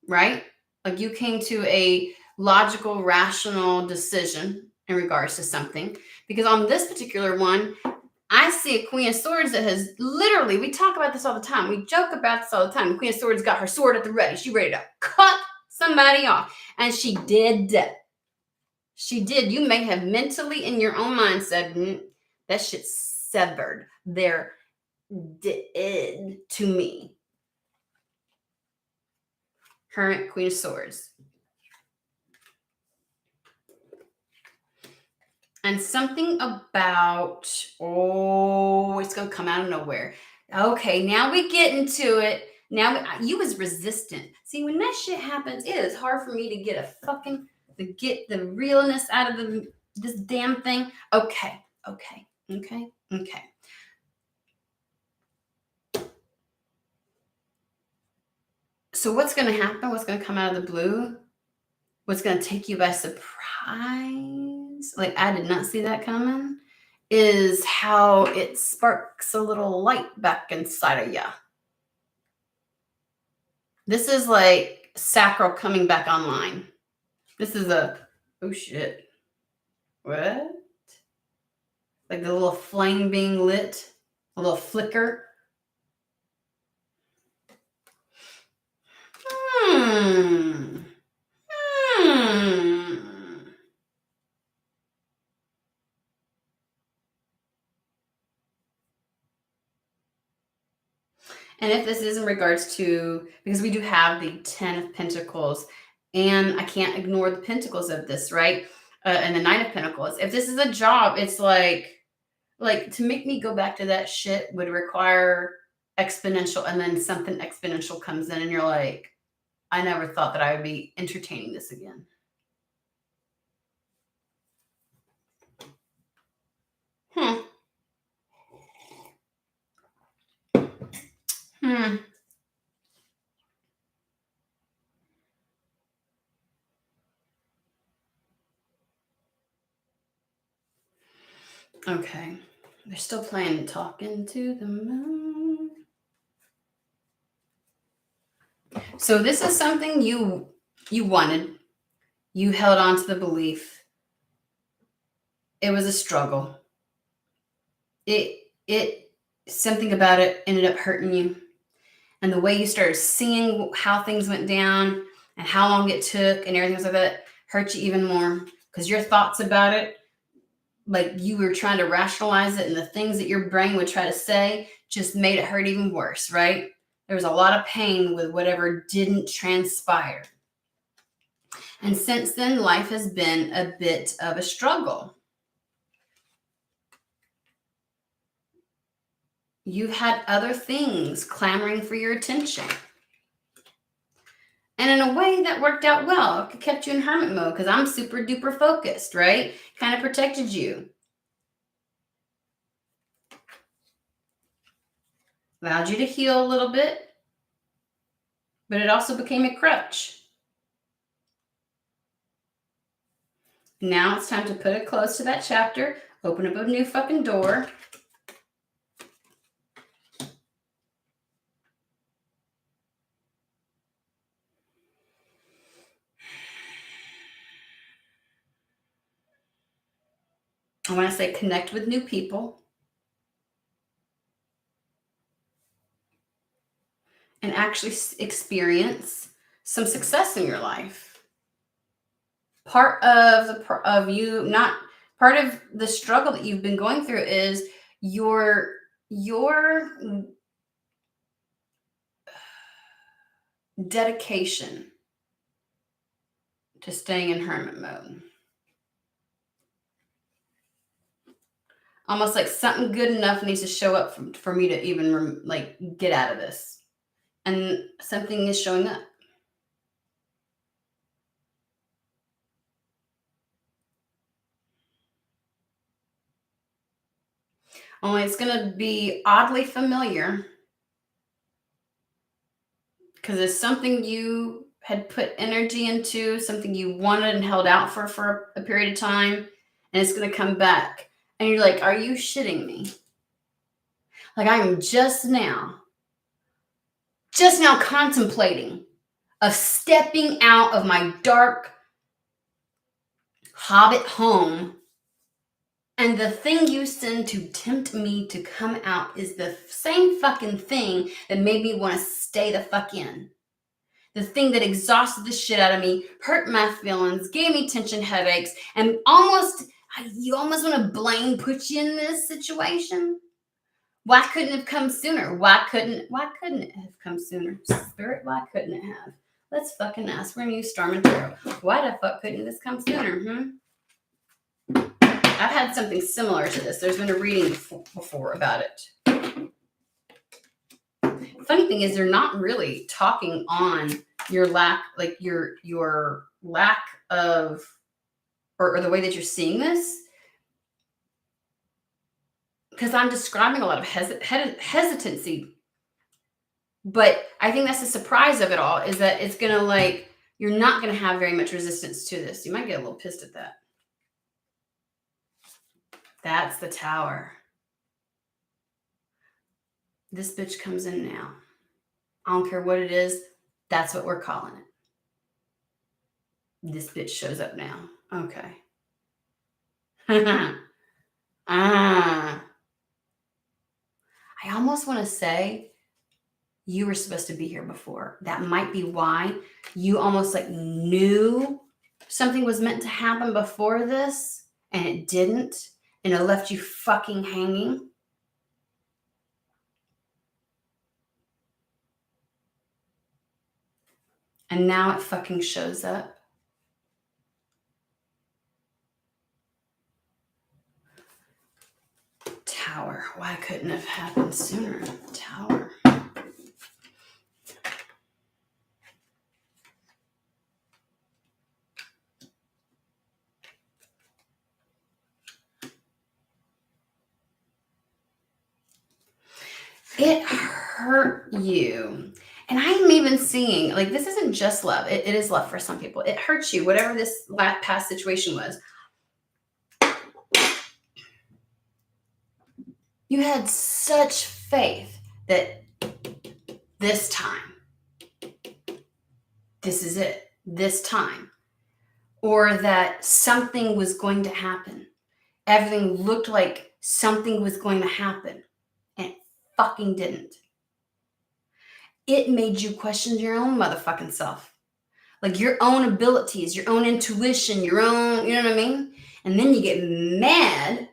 Speaker 1: right? Like you came to a logical, rational decision in regards to something. Because on this particular one, I see a Queen of Swords that has literally, we talk about this all the time. We joke about this all the time. The Queen of Swords got her sword at the ready. She's ready to cut somebody off. And she did. She did. You may have mentally in your own mind said, that shit's severed. They're dead to me. Hermit, Queen of Swords. And something about, it's going to come out of nowhere. Okay, now we get into it. Now you was resistant. See, when that shit happens, it is hard for me to get to get the realness out of this damn thing. Okay. So what's going to happen? What's going to come out of the blue? What's going to take you by surprise? Like, I did not see that coming. Is how it sparks a little light back inside of you. This is like sacral coming back online. This is oh shit. What? Like the little flame being lit, a little flicker. And if this is in regards to, because we do have the 10 of Pentacles, and I can't ignore the Pentacles of this, right? And the 9 of Pentacles. If this is a job, it's like to make me go back to that shit would require exponential, and then something exponential comes in and you're like, I never thought that I would be entertaining this again. Okay. They're still playing Talking to the Moon. So this is something you wanted. You held on to the belief. It was a struggle. Something about it ended up hurting you. And the way you started seeing how things went down and how long it took and everything like that hurt you even more. Because your thoughts about it, like you were trying to rationalize it, and the things that your brain would try to say just made it hurt even worse, right? There was a lot of pain with whatever didn't transpire. And since then, life has been a bit of a struggle. You've had other things clamoring for your attention. And in a way that worked out well. It kept you in hermit mode because I'm super duper focused, right? Kind of protected you. Allowed you to heal a little bit. But it also became a crutch. Now it's time to put a close to that chapter. Open up a new fucking door. I want to say connect with new people. And actually experience some success in your life. Part of the struggle that you've been going through is your dedication to staying in hermit mode. Almost like something good enough needs to show up for me to even get out of this. And something is showing up. Only it's going to be oddly familiar because it's something you had put energy into, something you wanted and held out for a period of time, and it's going to come back. And you're like, are you shitting me? Like I'm just now contemplating of stepping out of my dark hobbit home, and the thing you send to tempt me to come out is the same fucking thing that made me want to stay the fuck in. The thing that exhausted the shit out of me, hurt my feelings, gave me tension headaches, and you almost want to blame put you in this situation. Why couldn't it have come sooner? Why couldn't it have come sooner? Spirit, why couldn't it have? Let's fucking ask. We're gonna use Storm and Tarot. Why the fuck couldn't this come sooner? I've had something similar to this. There's been a reading before about it. Funny thing is, they're not really talking on your lack, like your lack of, or the way that you're seeing this. Because I'm describing a lot of hesitancy. But I think that's the surprise of it all, is that it's going to you're not going to have very much resistance to this. You might get a little pissed at that. That's the Tower. This bitch comes in now. I don't care what it is. That's what we're calling it. This bitch shows up now. Okay. I almost want to say you were supposed to be here before. That might be why you almost knew something was meant to happen before this, and it didn't, and it left you fucking hanging. And now it fucking shows up. Tower. Why couldn't it have happened sooner? Tower. It hurt you. And I'm even seeing, this isn't just love. It is love for some people. It hurts you, whatever this past situation was. You had such faith that this time, this is it, this time. Or that something was going to happen. Everything looked like something was going to happen. And it fucking didn't. It made you question your own motherfucking self. Your own abilities, your own intuition, your own, you know what I mean? And then you get mad,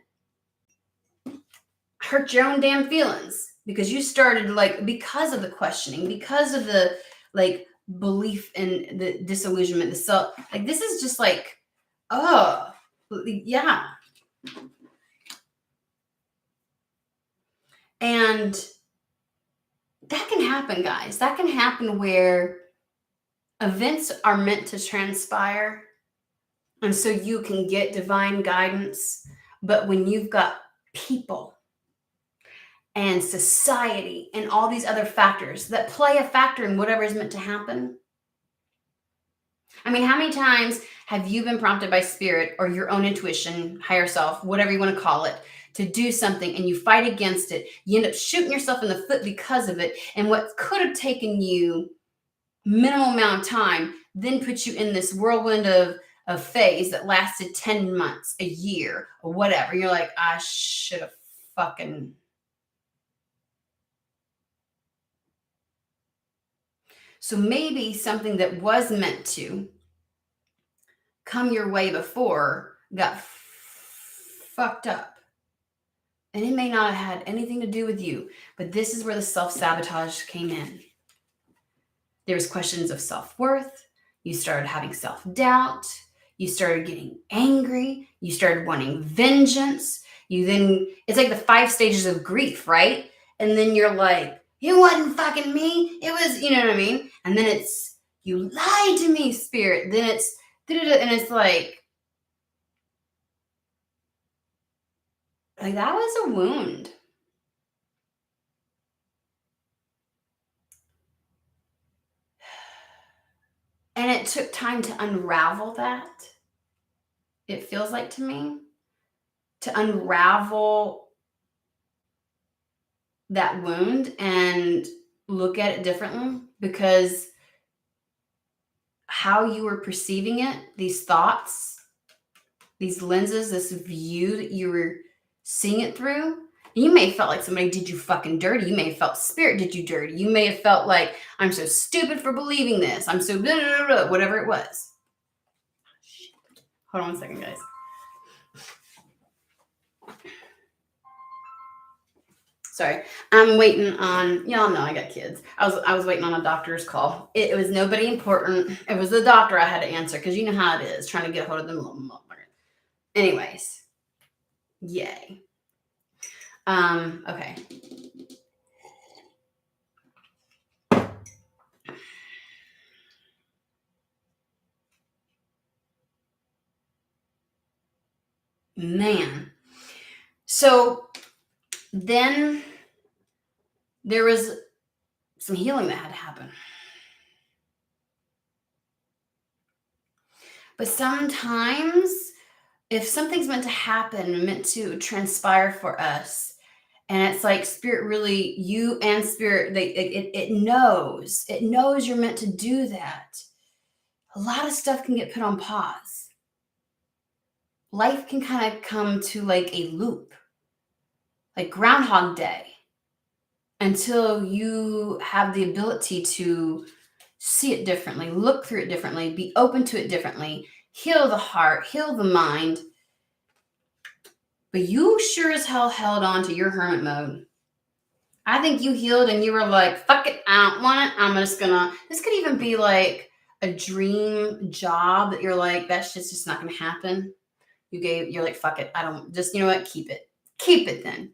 Speaker 1: hurt your own damn feelings because you started because of the questioning, because of the belief in the disillusionment, the self. This is just oh, yeah. And that can happen, guys. That can happen where events are meant to transpire. And so you can get divine guidance. But when you've got people and society and all these other factors that play a factor in whatever is meant to happen. I mean, how many times have you been prompted by spirit or your own intuition, higher self, whatever you want to call it, to do something and you fight against it? You end up shooting yourself in the foot because of it. And what could have taken you minimal amount of time then puts you in this whirlwind of phase that lasted 10 months, a year, or whatever. You're like, I should have fucking. So maybe something that was meant to come your way before got fucked up. And it may not have had anything to do with you, but this is where the self-sabotage came in. There was questions of self-worth. You started having self-doubt. You started getting angry. You started wanting vengeance. It's like the 5 stages of grief, right? And then you're like, it wasn't fucking me. It was, you know what I mean? And then it's, you lied to me, spirit. Then it's, and it's like that was a wound. And it took time to unravel that. It feels like to me to unravel that wound and look at it differently, because how you were perceiving it, these thoughts, these lenses, this view that you were seeing it through, you may have felt like somebody did you fucking dirty. You may have felt spirit did you dirty. You may have felt like, I'm so stupid for believing this. I'm so blah, blah, blah, whatever it was. Hold on 1 second, guys. Sorry, I'm waiting on, y'all know I got kids. I was waiting on a doctor's call. It was nobody important. It was the doctor I had to answer, because you know how it is, trying to get a hold of them little motherfuckers. Anyways, yay. Okay. Man. So then there was some healing that had to happen. But sometimes if something's meant to happen, meant to transpire for us, and it's like spirit really, you and spirit, it knows you're meant to do that. A lot of stuff can get put on pause. Life can kind of come to like a loop, like Groundhog Day, until you have the ability to see it differently, look through it differently, be open to it differently, heal the heart, heal the mind. But you sure as hell held on to your hermit mode. I think you healed and you were like, fuck it, I don't want it. I'm just gonna, this could even be like a dream job that you're like, that shit's just not gonna happen. You're like, fuck it. I don't, just, you know what? Keep it. Keep it then.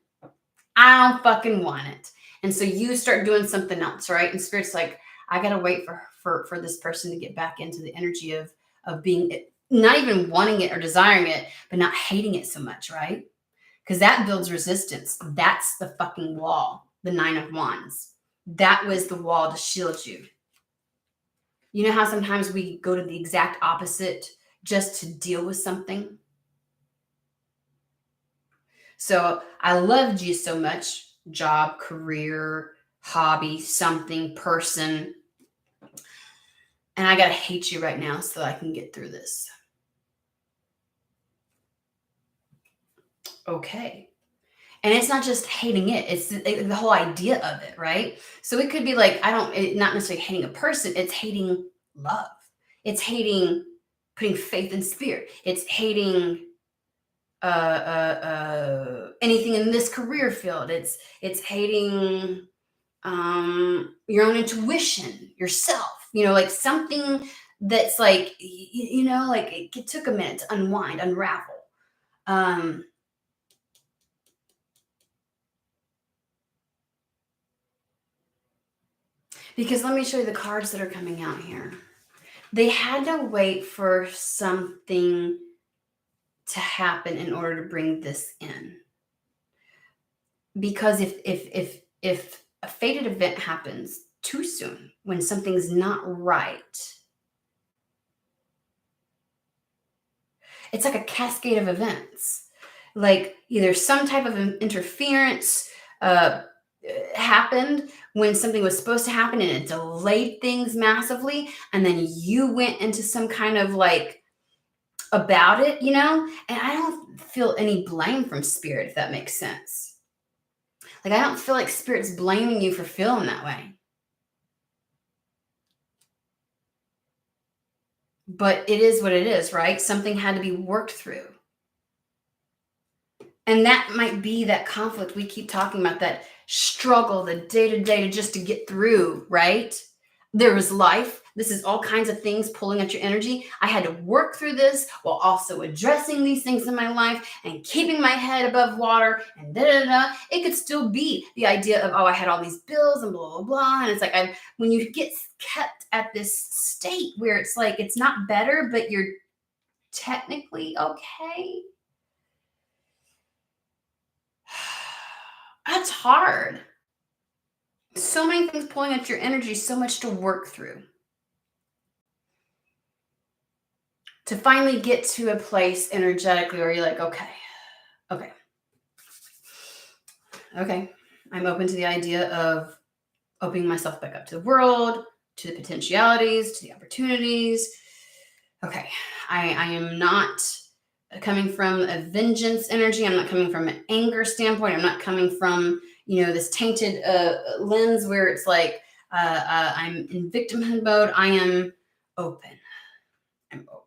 Speaker 1: I don't fucking want it. And so you start doing something else, right? And spirit's like, I gotta wait for this person to get back into the energy of being it, not even wanting it or desiring it, but not hating it so much, right? Because that builds resistance. That's the fucking wall, the 9 of Wands. That was the wall to shield you. You know how sometimes we go to the exact opposite just to deal with something? So I loved you so much, job, career, hobby, something, person. And I got to hate you right now so I can get through this. Okay. And it's not just hating it. It's the whole idea of it, right? So it could be like, not necessarily hating a person. It's hating love. It's hating putting faith in spirit. It's hating anything in this career field. It's hating your own intuition, yourself, like something that's like, like it took a minute to unwind, unravel. Because let me show you the cards that are coming out here. They had to wait for something to happen in order to bring this in. Because if a fated event happens too soon, when something's not right, it's like a cascade of events. Like either some type of interference happened when something was supposed to happen and it delayed things massively, and then you went into some kind of like about it, you know? And I don't feel any blame from spirit, if that makes sense. Like I don't feel like spirit's blaming you for feeling that way. But it is what it is, right? Something had to be worked through. And that might be that conflict we keep talking about, that struggle, the day-to-day just to get through, right? There was life. This is all kinds of things pulling at your energy. I had to work through this while also addressing these things in my life and keeping my head above water and da-da-da. It could still be the idea of, oh, I had all these bills and blah, blah, blah. And it's like, when you get kept at this state where it's like, it's not better, but you're technically okay. That's hard. So many things pulling at your energy, so much to work through. To finally get to a place energetically where you're like, okay, I'm open to the idea of opening myself back up to the world, to the potentialities, to the opportunities. Okay, I am not coming from a vengeance energy. I'm not coming from an anger standpoint. I'm not coming from, this tainted lens where it's like I'm in victimhood mode. I am open. I'm open.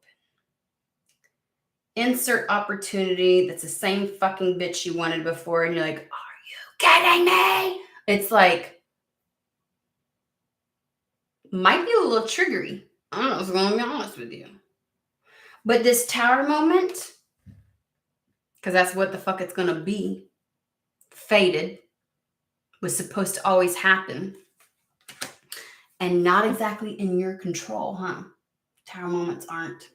Speaker 1: Insert opportunity that's the same fucking bitch you wanted before, and you're like, are you kidding me? It's like, might be a little triggery. I don't know if I'm going to be honest with you. But this tower moment, because that's what the fuck it's going to be, fated, was supposed to always happen. And not exactly in your control, huh? Tower moments aren't.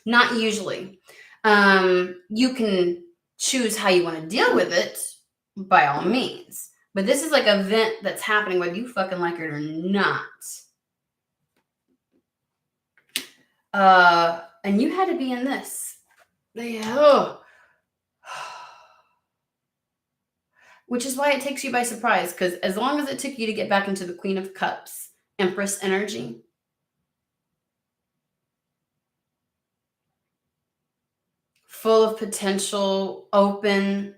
Speaker 1: Not usually. You can choose how you want to deal with it, by all means. But this is like an event that's happening whether you fucking like it or not. And you had to be in this. Which is why it takes you by surprise, because as long as it took you to get back into the Queen of Cups, Empress energy, full of potential, open,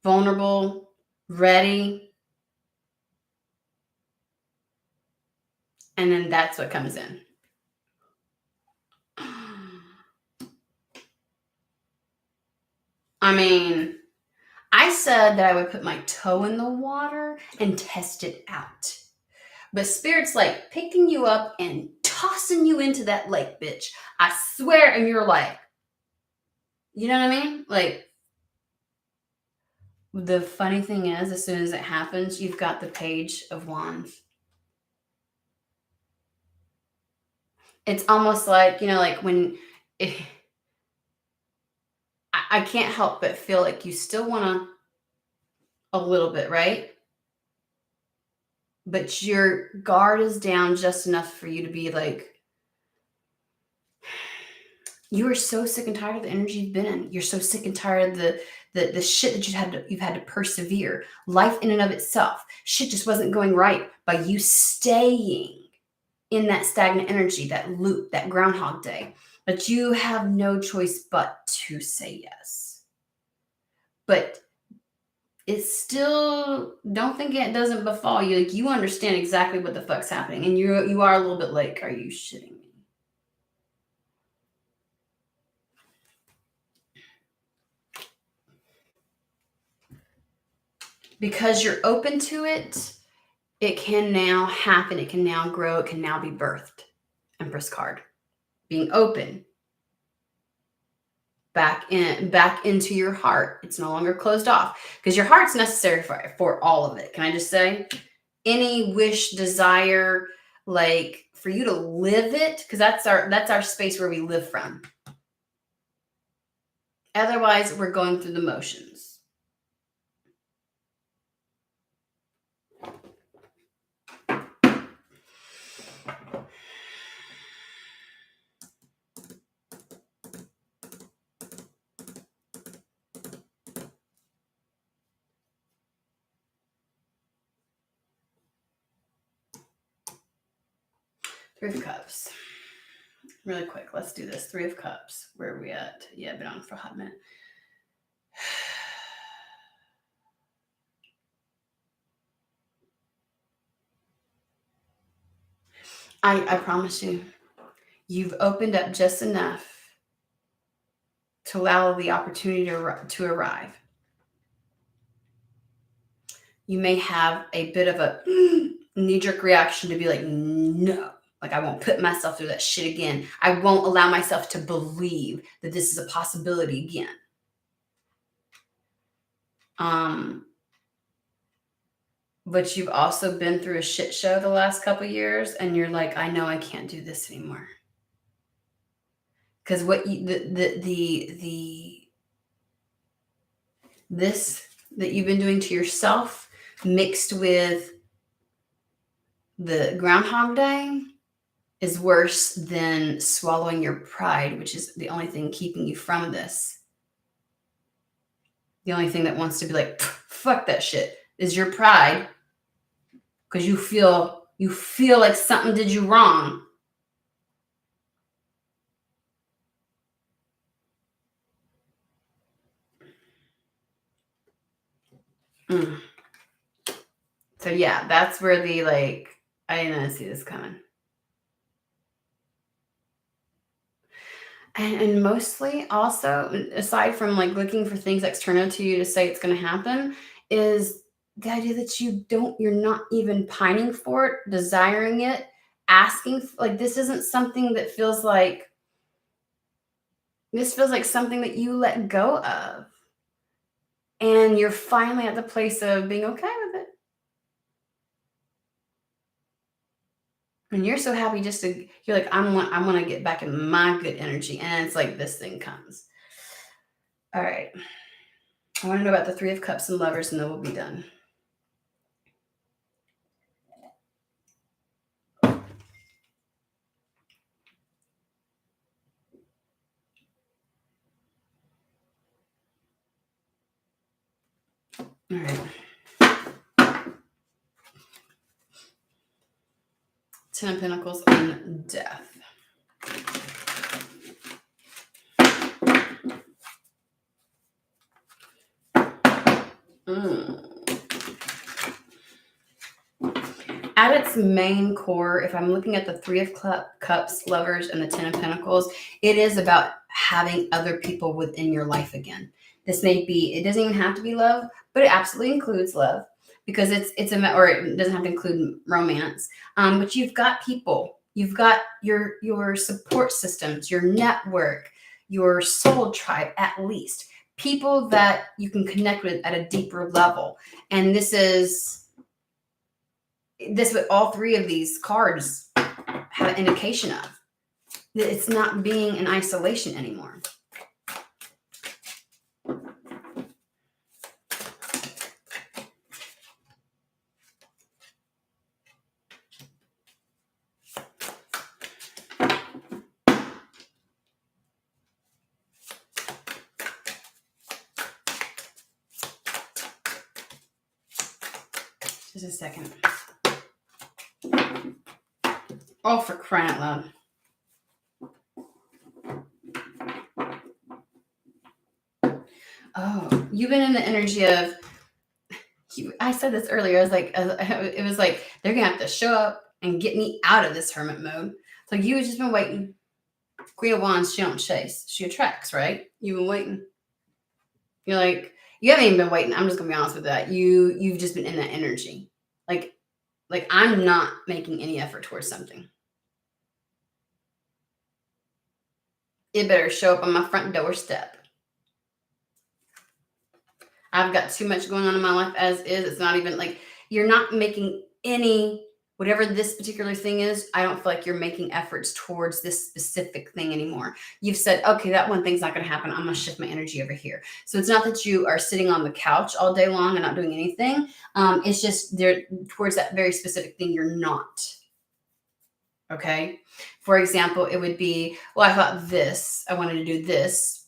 Speaker 1: vulnerable, ready. And then that's what comes in. I mean, I said that I would put my toe in the water and test it out. But Spirit's like picking you up and tossing you into that lake, bitch. I swear. And you're like, you know what I mean? Like, the funny thing is, as soon as it happens, you've got the Page of Wands. It's almost like, like when I can't help but feel like you still want a little bit, right? But your guard is down just enough for you to be like, you are so sick and tired of the energy you've been in. You're so sick and tired of the shit that you've had to persevere. Life in and of itself, shit just wasn't going right by you staying in that stagnant energy, that loop, that Groundhog Day. But you have no choice but to say yes. But it's still, don't think it doesn't befall you. Like, you understand exactly what the fuck's happening, and you are a little bit like, are you shitting me? Because you're open to it, it can now happen. It can now grow. It can now be birthed. Empress card. Being open. Back into your heart. It's no longer closed off. Because your heart's necessary for all of it. Can I just say? any wish, desire, like for you to live it, because that's our space where we live from. Otherwise, we're going through the motions. Three of Cups. Really quick, let's do this. Three of Cups. Where are we at? Yeah, I've been on for a hot minute. I promise you, you've opened up just enough to allow the opportunity to arrive. You may have a bit of a knee-jerk reaction to be like, no, like I won't put myself through that shit again. I won't allow myself to believe that this is a possibility again. But you've also been through a shit show the last couple of years, and you're like, I know I can't do this anymore. Because what you, this that you've been doing to yourself mixed with the Groundhog Day is worse than swallowing your pride, which is the only thing keeping you from this. The only thing that wants to be like, fuck that shit, is your pride, because you feel like something did you wrong. So yeah, that's where the like, I didn't see this coming. And mostly also, aside from like looking for things external to you to say it's going to happen, is the idea that you're not even pining for it, desiring it, asking, like this isn't something that feels like, this feels like something that you let go of. And you're finally at the place of being okay with it. And you're so happy just to, you're like, I want to get back in my good energy. And it's like this thing comes. All right. I want to know about the Three of Cups and Lovers, and then we'll be done. All right. Ten of Pentacles and Death. At its main core, if I'm looking at the Three of Cups, Lovers, and the Ten of Pentacles, it is about having other people within your life again. This may be, it doesn't even have to be love, but it absolutely includes love, because or it doesn't have to include romance. But you've got people, you've got your support systems, your network, your soul tribe, at least people that you can connect with at a deeper level. And this what all three of these cards have an indication of. That it's not being in isolation anymore. Just a second. Oh, for crying out loud. Oh, you've been in the energy of, I said this earlier, I was like, it was like, they're going to have to show up and get me out of this hermit mode. So you've just been waiting. Queen of Wands, she don't chase. She attracts, right? You've been waiting. You're like, you haven't even been waiting. I'm just going to be honest with that. You've just been in that energy. Like I'm not making any effort towards something. It better show up on my front doorstep. I've got too much going on in my life as is. It's not even like, you're not making whatever this particular thing is, I don't feel like you're making efforts towards this specific thing anymore. You've said, okay, that one thing's not going to happen. I'm going to shift my energy over here. So it's not that you are sitting on the couch all day long and not doing anything. It's just there towards that very specific thing you're not. Okay. For example, it would be, well, I thought I wanted to do this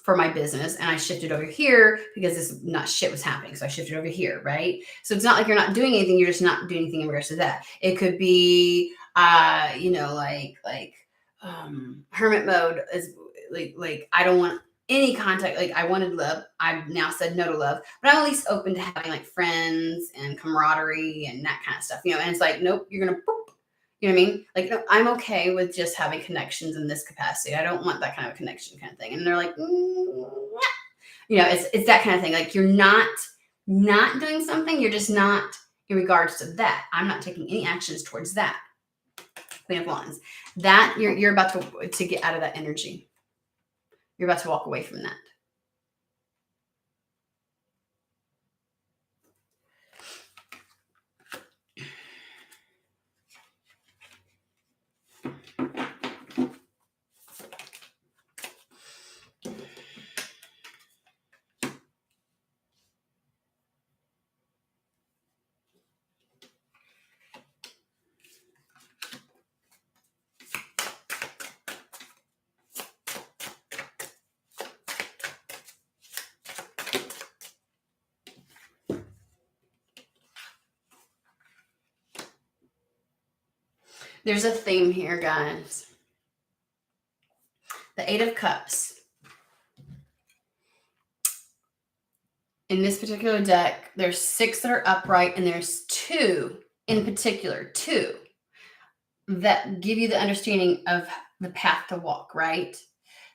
Speaker 1: for my business, and I shifted over here because this not shit was happening. So I shifted over here, right? So it's not like you're not doing anything. You're just not doing anything in regards to that. It could be, hermit mode is like I don't want any contact. Like I wanted love. I've now said no to love, but I'm at least open to having like friends and camaraderie and that kind of stuff, and it's like, nope, you're going to boop. You know what I mean? Like, no, I'm okay with just having connections in this capacity. I don't want that kind of connection kind of thing. And they're like, it's that kind of thing. Like you're not doing something. You're just not in regards to that. I'm not taking any actions towards that. Queen of Wands. That you're about to get out of that energy. You're about to walk away from that. There's a theme here, guys. The Eight of Cups. In this particular deck, there's 6 that are upright, and there's 2 in particular, 2 that give you the understanding of the path to walk, right?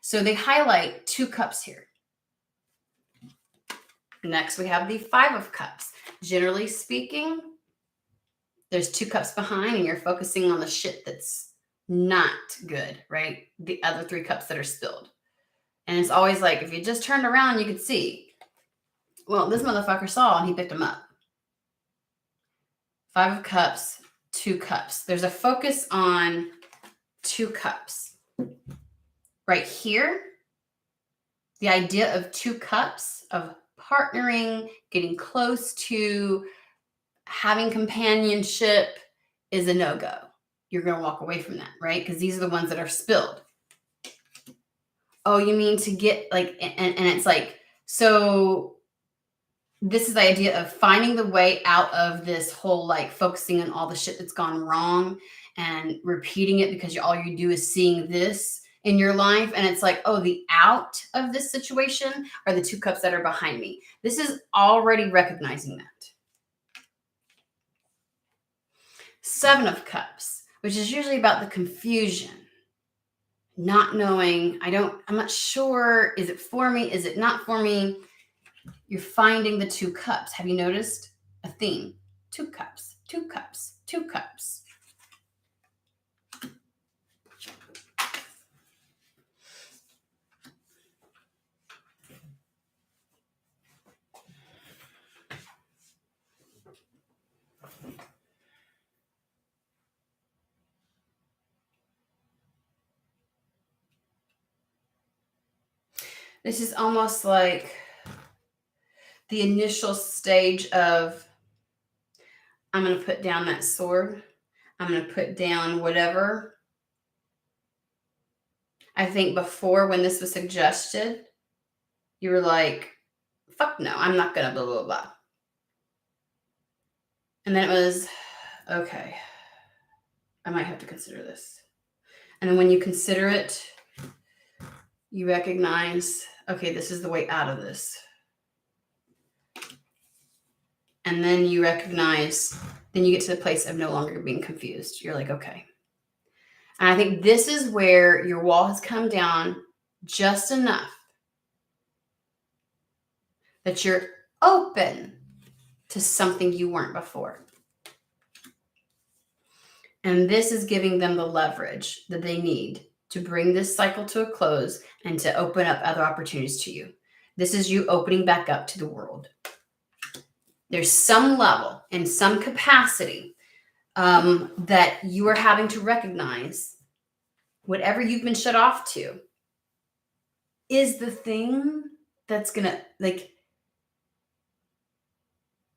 Speaker 1: So they highlight 2 cups here. Next, we have the 5 of Cups. Generally speaking, there's 2 cups behind, and you're focusing on the shit that's not good, right? The other 3 cups that are spilled. And it's always like, if you just turned around, you could see. Well, this motherfucker saw, and he picked them up. 5 of Cups, 2 cups. There's a focus on 2 cups. Right here, the idea of 2 cups, of partnering, getting close to having companionship is a no-go. You're going to walk away from that, right? Because these are the ones that are spilled. Oh, you mean to get like, and it's like, so this is the idea of finding the way out of this whole, like focusing on all the shit that's gone wrong and repeating it because all you do is seeing this in your life. And it's like, oh, the out of this situation are the 2 cups that are behind me. This is already recognizing that. 7 of Cups, which is usually about the confusion, not knowing, I'm not sure, is it for me? Is it not for me? You're finding the 2 cups. Have you noticed a theme? 2 cups, 2 cups, 2 cups. This is almost like the initial stage of, I'm going to put down that sword. I'm going to put down whatever. I think before, when this was suggested, you were like, fuck no, I'm not going to blah, blah, blah. And then it was, okay, I might have to consider this. And then when you consider it, you recognize, okay, this is the way out of this. And then you recognize, then you get to the place of no longer being confused. You're like, okay. And I think this is where your wall has come down just enough that you're open to something you weren't before. And this is giving them the leverage that they need to bring this cycle to a close and to open up other opportunities to you. This is you opening back up to the world. There's some level and some capacity that you are having to recognize whatever you've been shut off to is the thing that's gonna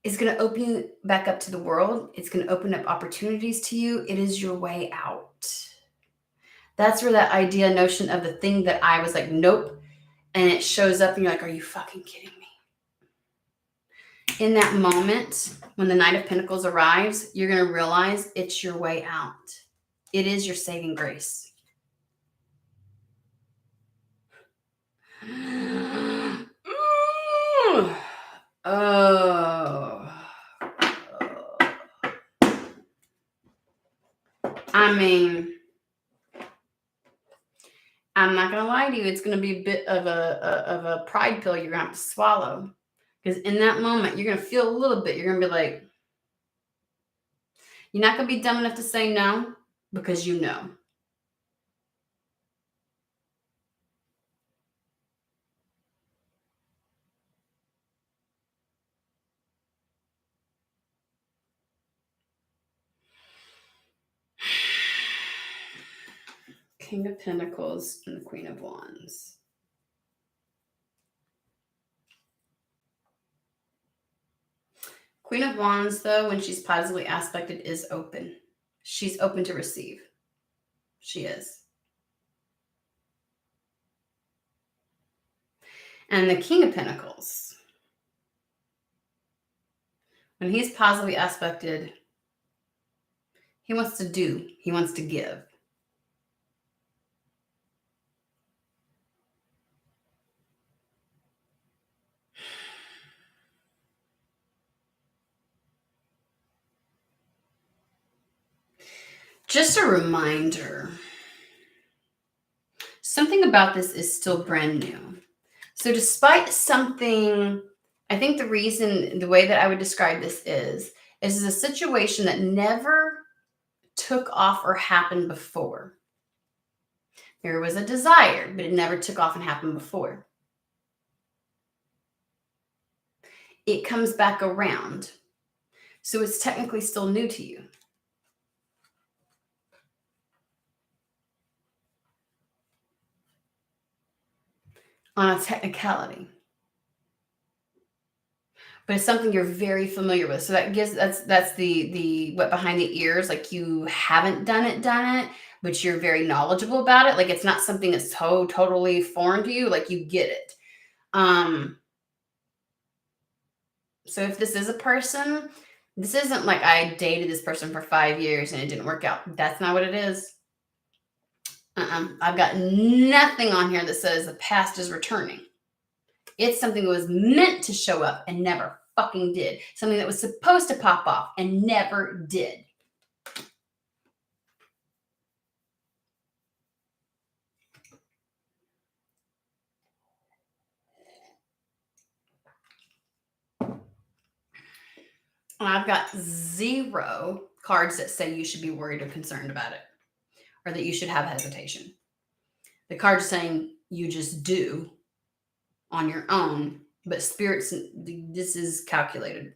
Speaker 1: is gonna open you back up to the world. It's gonna open up opportunities to you. It is your way out. That's where that idea notion of the thing that I was like, nope, and it shows up and you're like, are you fucking kidding me? In that moment, when the Knight of Pentacles arrives, you're going to realize it's your way out. It is your saving grace. Oh. I mean, I'm not going to lie to you. It's going to be a bit of a pride pill you're going to have to swallow. Because in that moment, you're going to feel a little bit. You're going to be like, you're not going to be dumb enough to say no because you know. King of Pentacles and the Queen of Wands. Queen of Wands, though, when she's positively aspected, is open. She's open to receive. She is. And the King of Pentacles, when he's positively aspected, he wants to do. He wants to give. Just a reminder, something about this is still brand new. So despite something, I think the way that I would describe this is a situation that never took off or happened before. There was a desire, but it never took off and happened before. It comes back around. So it's technically still new to you. On a technicality. But it's something you're very familiar with. So that's the what behind the ears, like you haven't done it, but you're very knowledgeable about it. Like it's not something that's so totally foreign to you, like you get it. So if this is a person, this isn't like I dated this person for 5 years and it didn't work out. That's not what it is. I've got nothing on here that says the past is returning. It's something that was meant to show up and never fucking did. Something that was supposed to pop off and never did. And I've got 0 cards that say you should be worried or concerned about it, or that you should have hesitation. The card's saying you just do on your own, but spirits, this is calculated.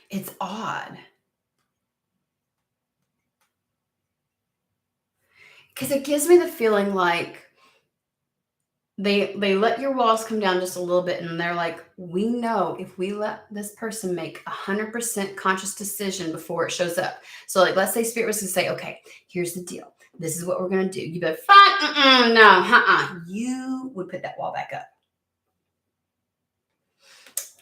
Speaker 1: It's odd. Because it gives me the feeling like they let your walls come down just a little bit, and they're like, we know if we let this person make 100% conscious decision before it shows up. So like, let's say Spirit was to say, okay, here's the deal. This is what we're going to do. You'd be like, fine, no, you would put that wall back up.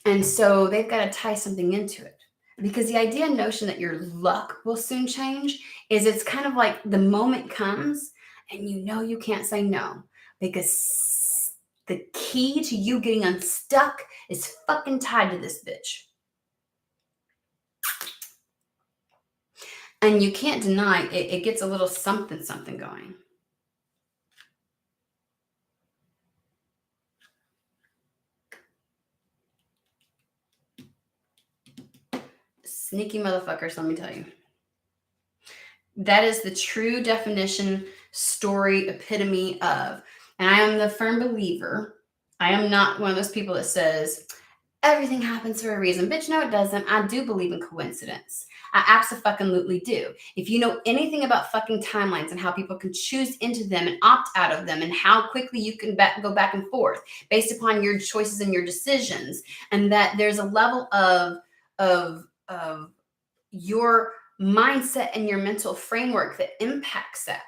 Speaker 1: And so they've got to tie something into it. Because the idea and notion that your luck will soon change is it's kind of like the moment comes and you know you can't say no. Because the key to you getting unstuck is fucking tied to this bitch. And you can't deny it gets a little something going. Sneaky motherfuckers, let me tell you. That is the true definition, story, epitome of. And I am the firm believer. I am not one of those people that says, Everything happens for a reason. Bitch, no, it doesn't. I do believe in coincidence. I absolutely do. If you know anything about fucking timelines and how people can choose into them and opt out of them and how quickly you can go back and forth based upon your choices and your decisions, and that there's a level of your mindset and your mental framework that impacts that.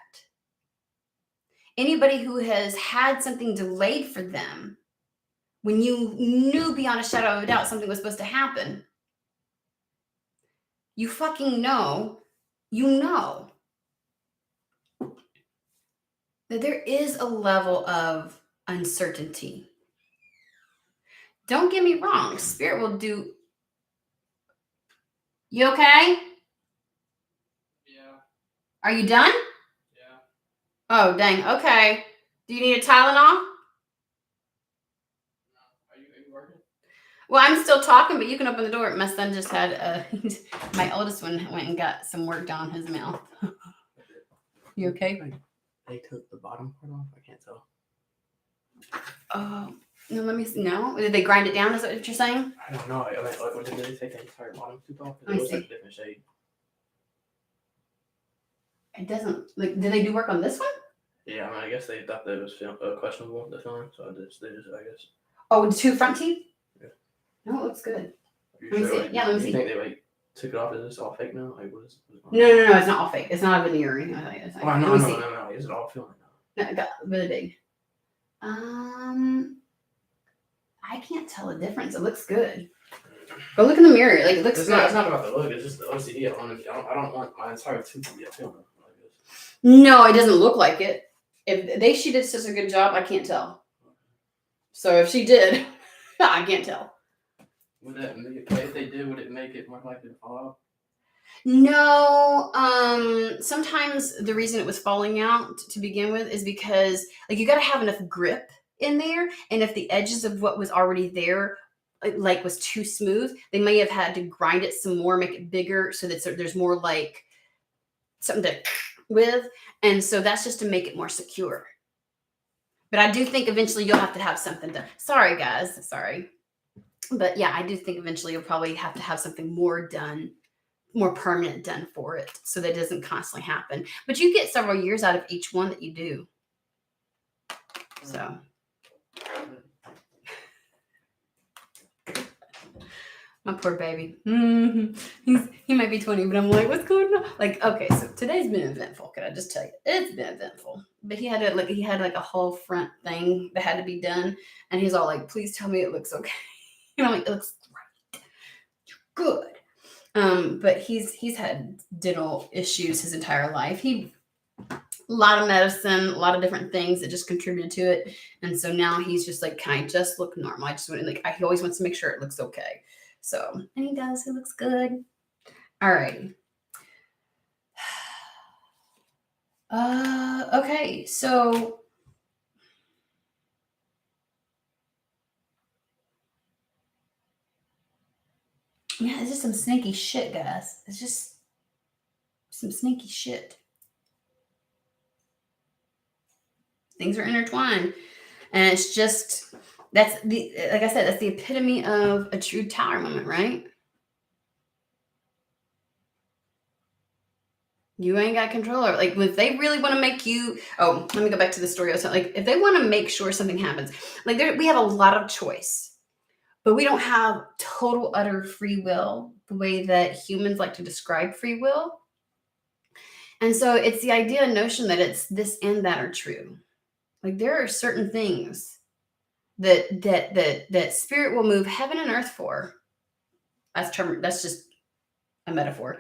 Speaker 1: Anybody who has had something delayed for them when you knew beyond a shadow of a doubt something was supposed to happen, you fucking know, that there is a level of uncertainty. Don't get me wrong, Spirit will do. You okay?
Speaker 2: Yeah.
Speaker 1: Are you done?
Speaker 2: Yeah.
Speaker 1: Oh, dang. Okay. Do you need a Tylenol?
Speaker 2: Are you working?
Speaker 1: Well, I'm still talking, but you can open the door. My son just had my oldest one went and got some work done on his mouth. You okay?
Speaker 2: They took the bottom part off. I can't tell.
Speaker 1: Oh, no, let me see. No? Did they grind it down? Is that what you're saying?
Speaker 2: I don't know. What did they take the entire bottom tooth off?
Speaker 1: Let me
Speaker 2: It looks
Speaker 1: see.
Speaker 2: like a different shade.
Speaker 1: It doesn't. Like, did they do work on this one?
Speaker 2: Yeah, I mean, I guess they thought that it was questionable, the film, so they just, I guess.
Speaker 1: Oh, the two front teeth?
Speaker 2: Yeah.
Speaker 1: No, it looks good.
Speaker 2: Let
Speaker 1: me see. Yeah, let me see.
Speaker 2: You think they took it off? Is this all fake now? Like, what is
Speaker 1: No, it's not all fake. It's not a veneer or anything like that.
Speaker 2: No. Is it all film?
Speaker 1: No, it got really big. I can't tell the difference. It looks good. Go look in the mirror. Like, it looks good.
Speaker 2: It's not about the look. It's just the OCD. I don't want my entire tooth to be a film.
Speaker 1: No, it doesn't look like it. If she did such a good job, I can't tell. So if she did, I can't tell.
Speaker 2: Would that make if they did? Would it make it more likely to fall out?
Speaker 1: No. Sometimes the reason it was falling out to begin with is because like you got to have enough grip in there, and if the edges of what was already there like was too smooth, they may have had to grind it some more, make it bigger so that there's more like something to with, and so that's just to make it more secure. But I do think eventually you'll have to have something done. Sorry guys, sorry. But yeah, I do think eventually you'll probably have to have something more done, more permanent done for it, so that it doesn't constantly happen. But you get several years out of each one that you do. So my poor baby. He might be 20, but I'm like, what's going on? Like, okay, so today's been eventful. Can I just tell you? It's been eventful. But he had a whole front thing that had to be done, and he's all like, please tell me it looks okay. And I'm like, it looks great. Good. But he's had dental issues his entire life. A lot of medicine, a lot of different things that just contributed to it. And so now he's just like, can I just look normal? I just want to he always wants to make sure it looks okay. So, and he does, it looks good. All right. Okay, so yeah, it's just some sneaky shit, guys. It's just some sneaky shit. Things are intertwined. And it's just, like I said, that's the epitome of a true tower moment, right? You ain't got control over. Like, if they really want to make you, let me go back to the story I was telling. Like, if they want to make sure something happens, like we have a lot of choice, but we don't have total, utter free will the way that humans like to describe free will. And so it's the idea and notion that it's this and that are true. Like, there are certain things that spirit will move heaven and earth for. That's just a metaphor.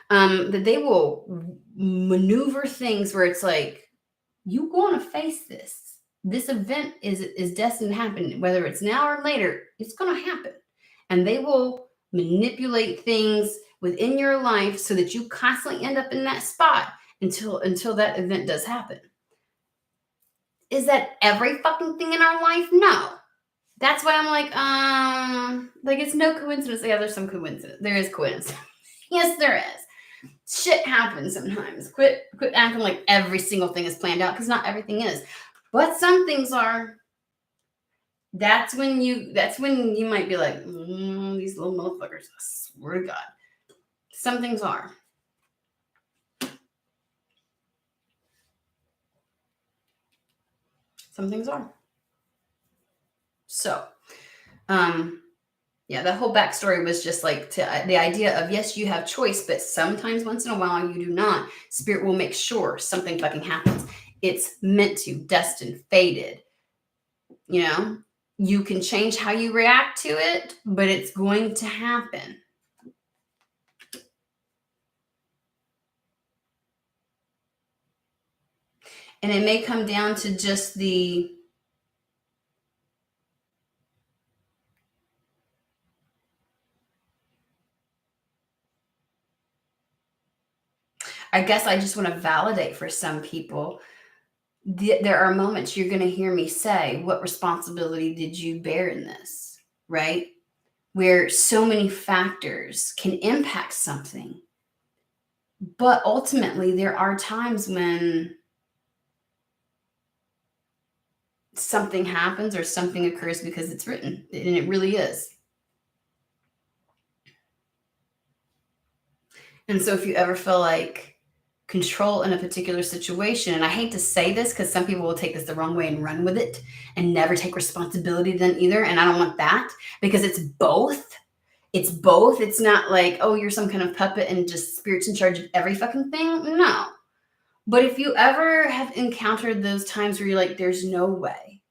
Speaker 1: That they will maneuver things where it's like, you want to face this. This event is destined to happen, whether it's now or later. It's going to happen, and they will manipulate things within your life so that you constantly end up in that spot until that event does happen. Is that every fucking thing in our life? No. That's why I'm like it's no coincidence. Yeah, there's some coincidence. There is coincidence. Yes, there is. Shit happens sometimes. Quit acting like every single thing is planned out, because not everything is. But some things are. That's when you might be like, these little motherfuckers, I swear to God. Some things are. Some things are. So, yeah, that whole backstory was just like the idea of, yes, you have choice, but sometimes once in a while you do not. Spirit will make sure something fucking happens. It's meant to, destined, fated. You know, you can change how you react to it, but it's going to happen. And it may come down to just I guess I just want to validate for some people. There are moments you're going to hear me say, what responsibility did you bear in this? Right? Where so many factors can impact something. But ultimately, there are times when something happens or something occurs because it's written, and it really is. And so if you ever feel like control in a particular situation, and I hate to say this because some people will take this the wrong way and run with it and never take responsibility then either, and I don't want that, because it's both. It's both. It's not like, oh, you're some kind of puppet and just spirit's in charge of every fucking thing. No. But if you ever have encountered those times where you're like, there's no way,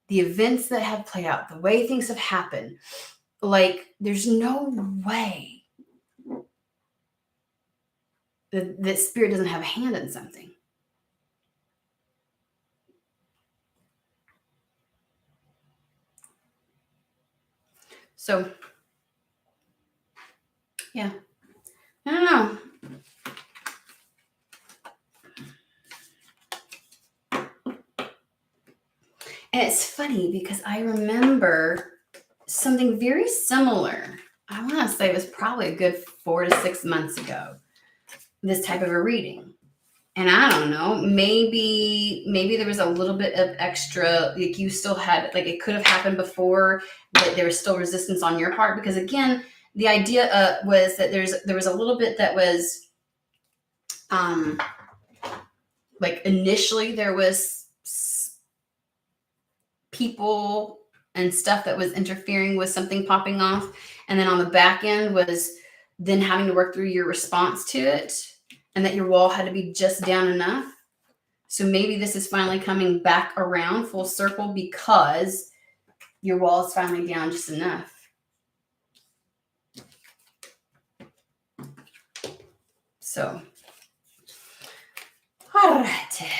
Speaker 1: the events that have played out, the way things have happened, like, there's no way that spirit doesn't have a hand in something. So, yeah, I don't know. And it's funny because I remember something very similar. I want to say it was probably a good 4 to 6 months ago, this type of a reading. And I don't know, maybe there was a little bit of extra, like you still had, like it could have happened before, but there was still resistance on your part. Because again, the idea was that there was a little bit that was, like initially there was people and stuff that was interfering with something popping off. And then on the back end was then having to work through your response to it, and that your wall had to be just down enough. So maybe this is finally coming back around full circle because your wall is finally down just enough. So, all right.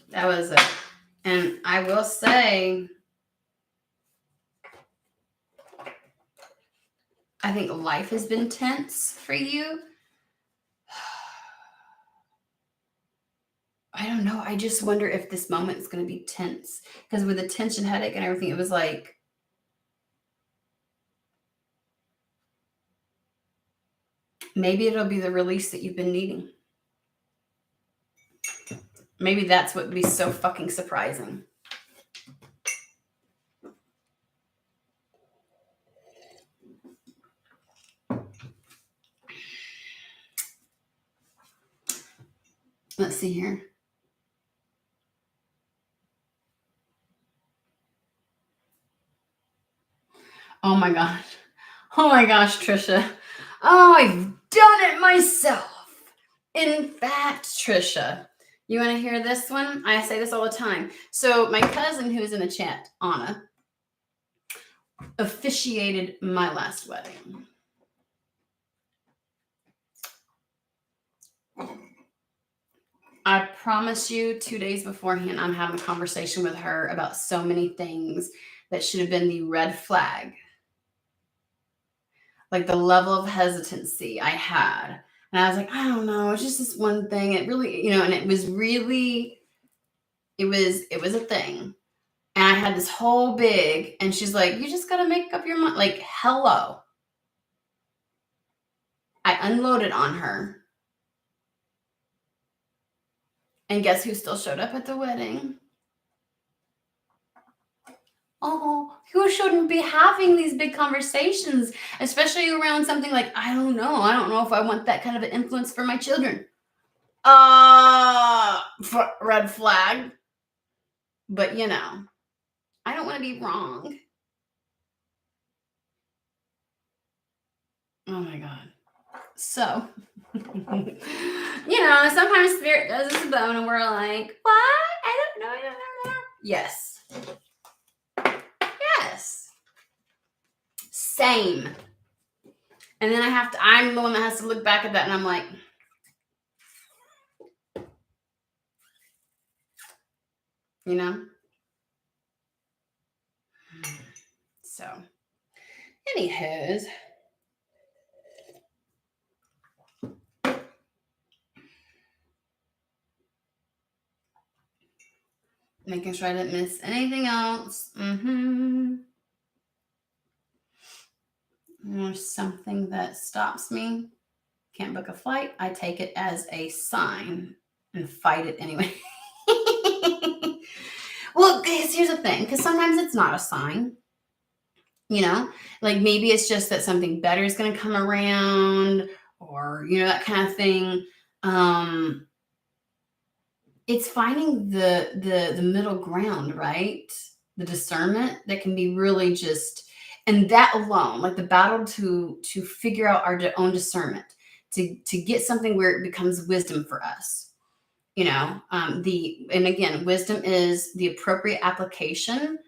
Speaker 1: That was it. And I will say, I think life has been tense for you. I don't know. I just wonder if this moment is going to be tense. Because with the tension headache and everything, it was like, maybe it'll be the release that you've been needing. Maybe that's what would be so fucking surprising. Let's see here. Oh my gosh. Oh my gosh, Trisha. Oh, I've done it myself. In fact, Trisha, you want to hear this one? I say this all the time. So my cousin who's in the chat, Anna, officiated my last wedding. I promise you, 2 days beforehand, I'm having a conversation with her about so many things that should have been the red flag. Like the level of hesitancy I had. And I was like, I don't know, it's just this one thing. It really, and it was really, it was a thing. And I had this whole big, and she's like, you just got to make up your mind. Like, hello. I unloaded on her. And guess who still showed up at the wedding? Oh, you shouldn't be having these big conversations, especially around something like, I don't know if I want that kind of an influence for my children. Red flag. But you know, I don't want to be wrong. Oh my God. So, you know, sometimes spirit does us a bone and we're like, what? I don't know. Yes. Yes. Same. And then I'm the one that has to look back at that and I'm like, you know? So, anywho's. Making sure I didn't miss anything else. There's something that stops me. Can't book a flight. I take it as a sign and fight it anyway. Well, guys, here's the thing. Because sometimes it's not a sign. You know? Like maybe it's just that something better is going to come around. Or, you know, that kind of thing. It's finding the middle ground, right? The discernment that can be really just, and that alone, like the battle to figure out our own discernment, to get something where it becomes wisdom for us. You know, and again, wisdom is the appropriate application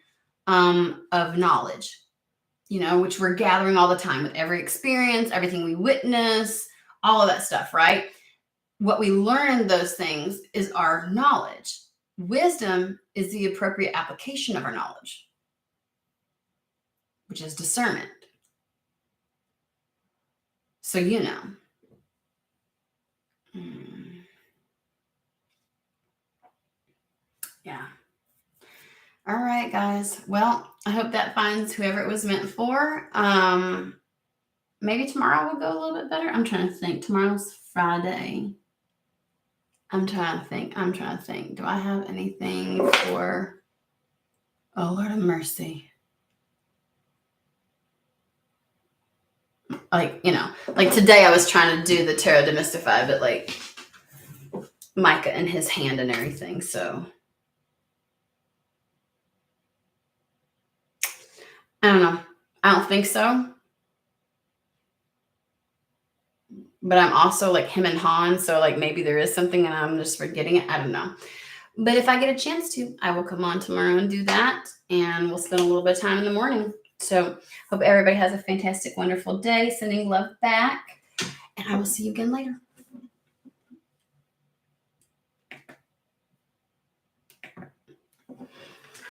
Speaker 1: of knowledge. You know, which we're gathering all the time with every experience, everything we witness, all of that stuff, right? What we learn in those things is our knowledge. Wisdom is the appropriate application of our knowledge, which is discernment. So, you know. Yeah. All right, guys. Well, I hope that finds whoever it was meant for. Maybe tomorrow will go a little bit better. I'm trying to think. Tomorrow's Friday. I'm trying to think. Do I have anything for... Oh, Lord of mercy. Like, you know, like today I was trying to do the Tarot Demystified, but like Micah in his hand and everything. So I don't know. I don't think so. But I'm also like him and Han. So like maybe there is something and I'm just forgetting it. I don't know. But if I get a chance to, I will come on tomorrow and do that. And we'll spend a little bit of time in the morning. So hope everybody has a fantastic, wonderful day. Sending love back. And I will see you again later.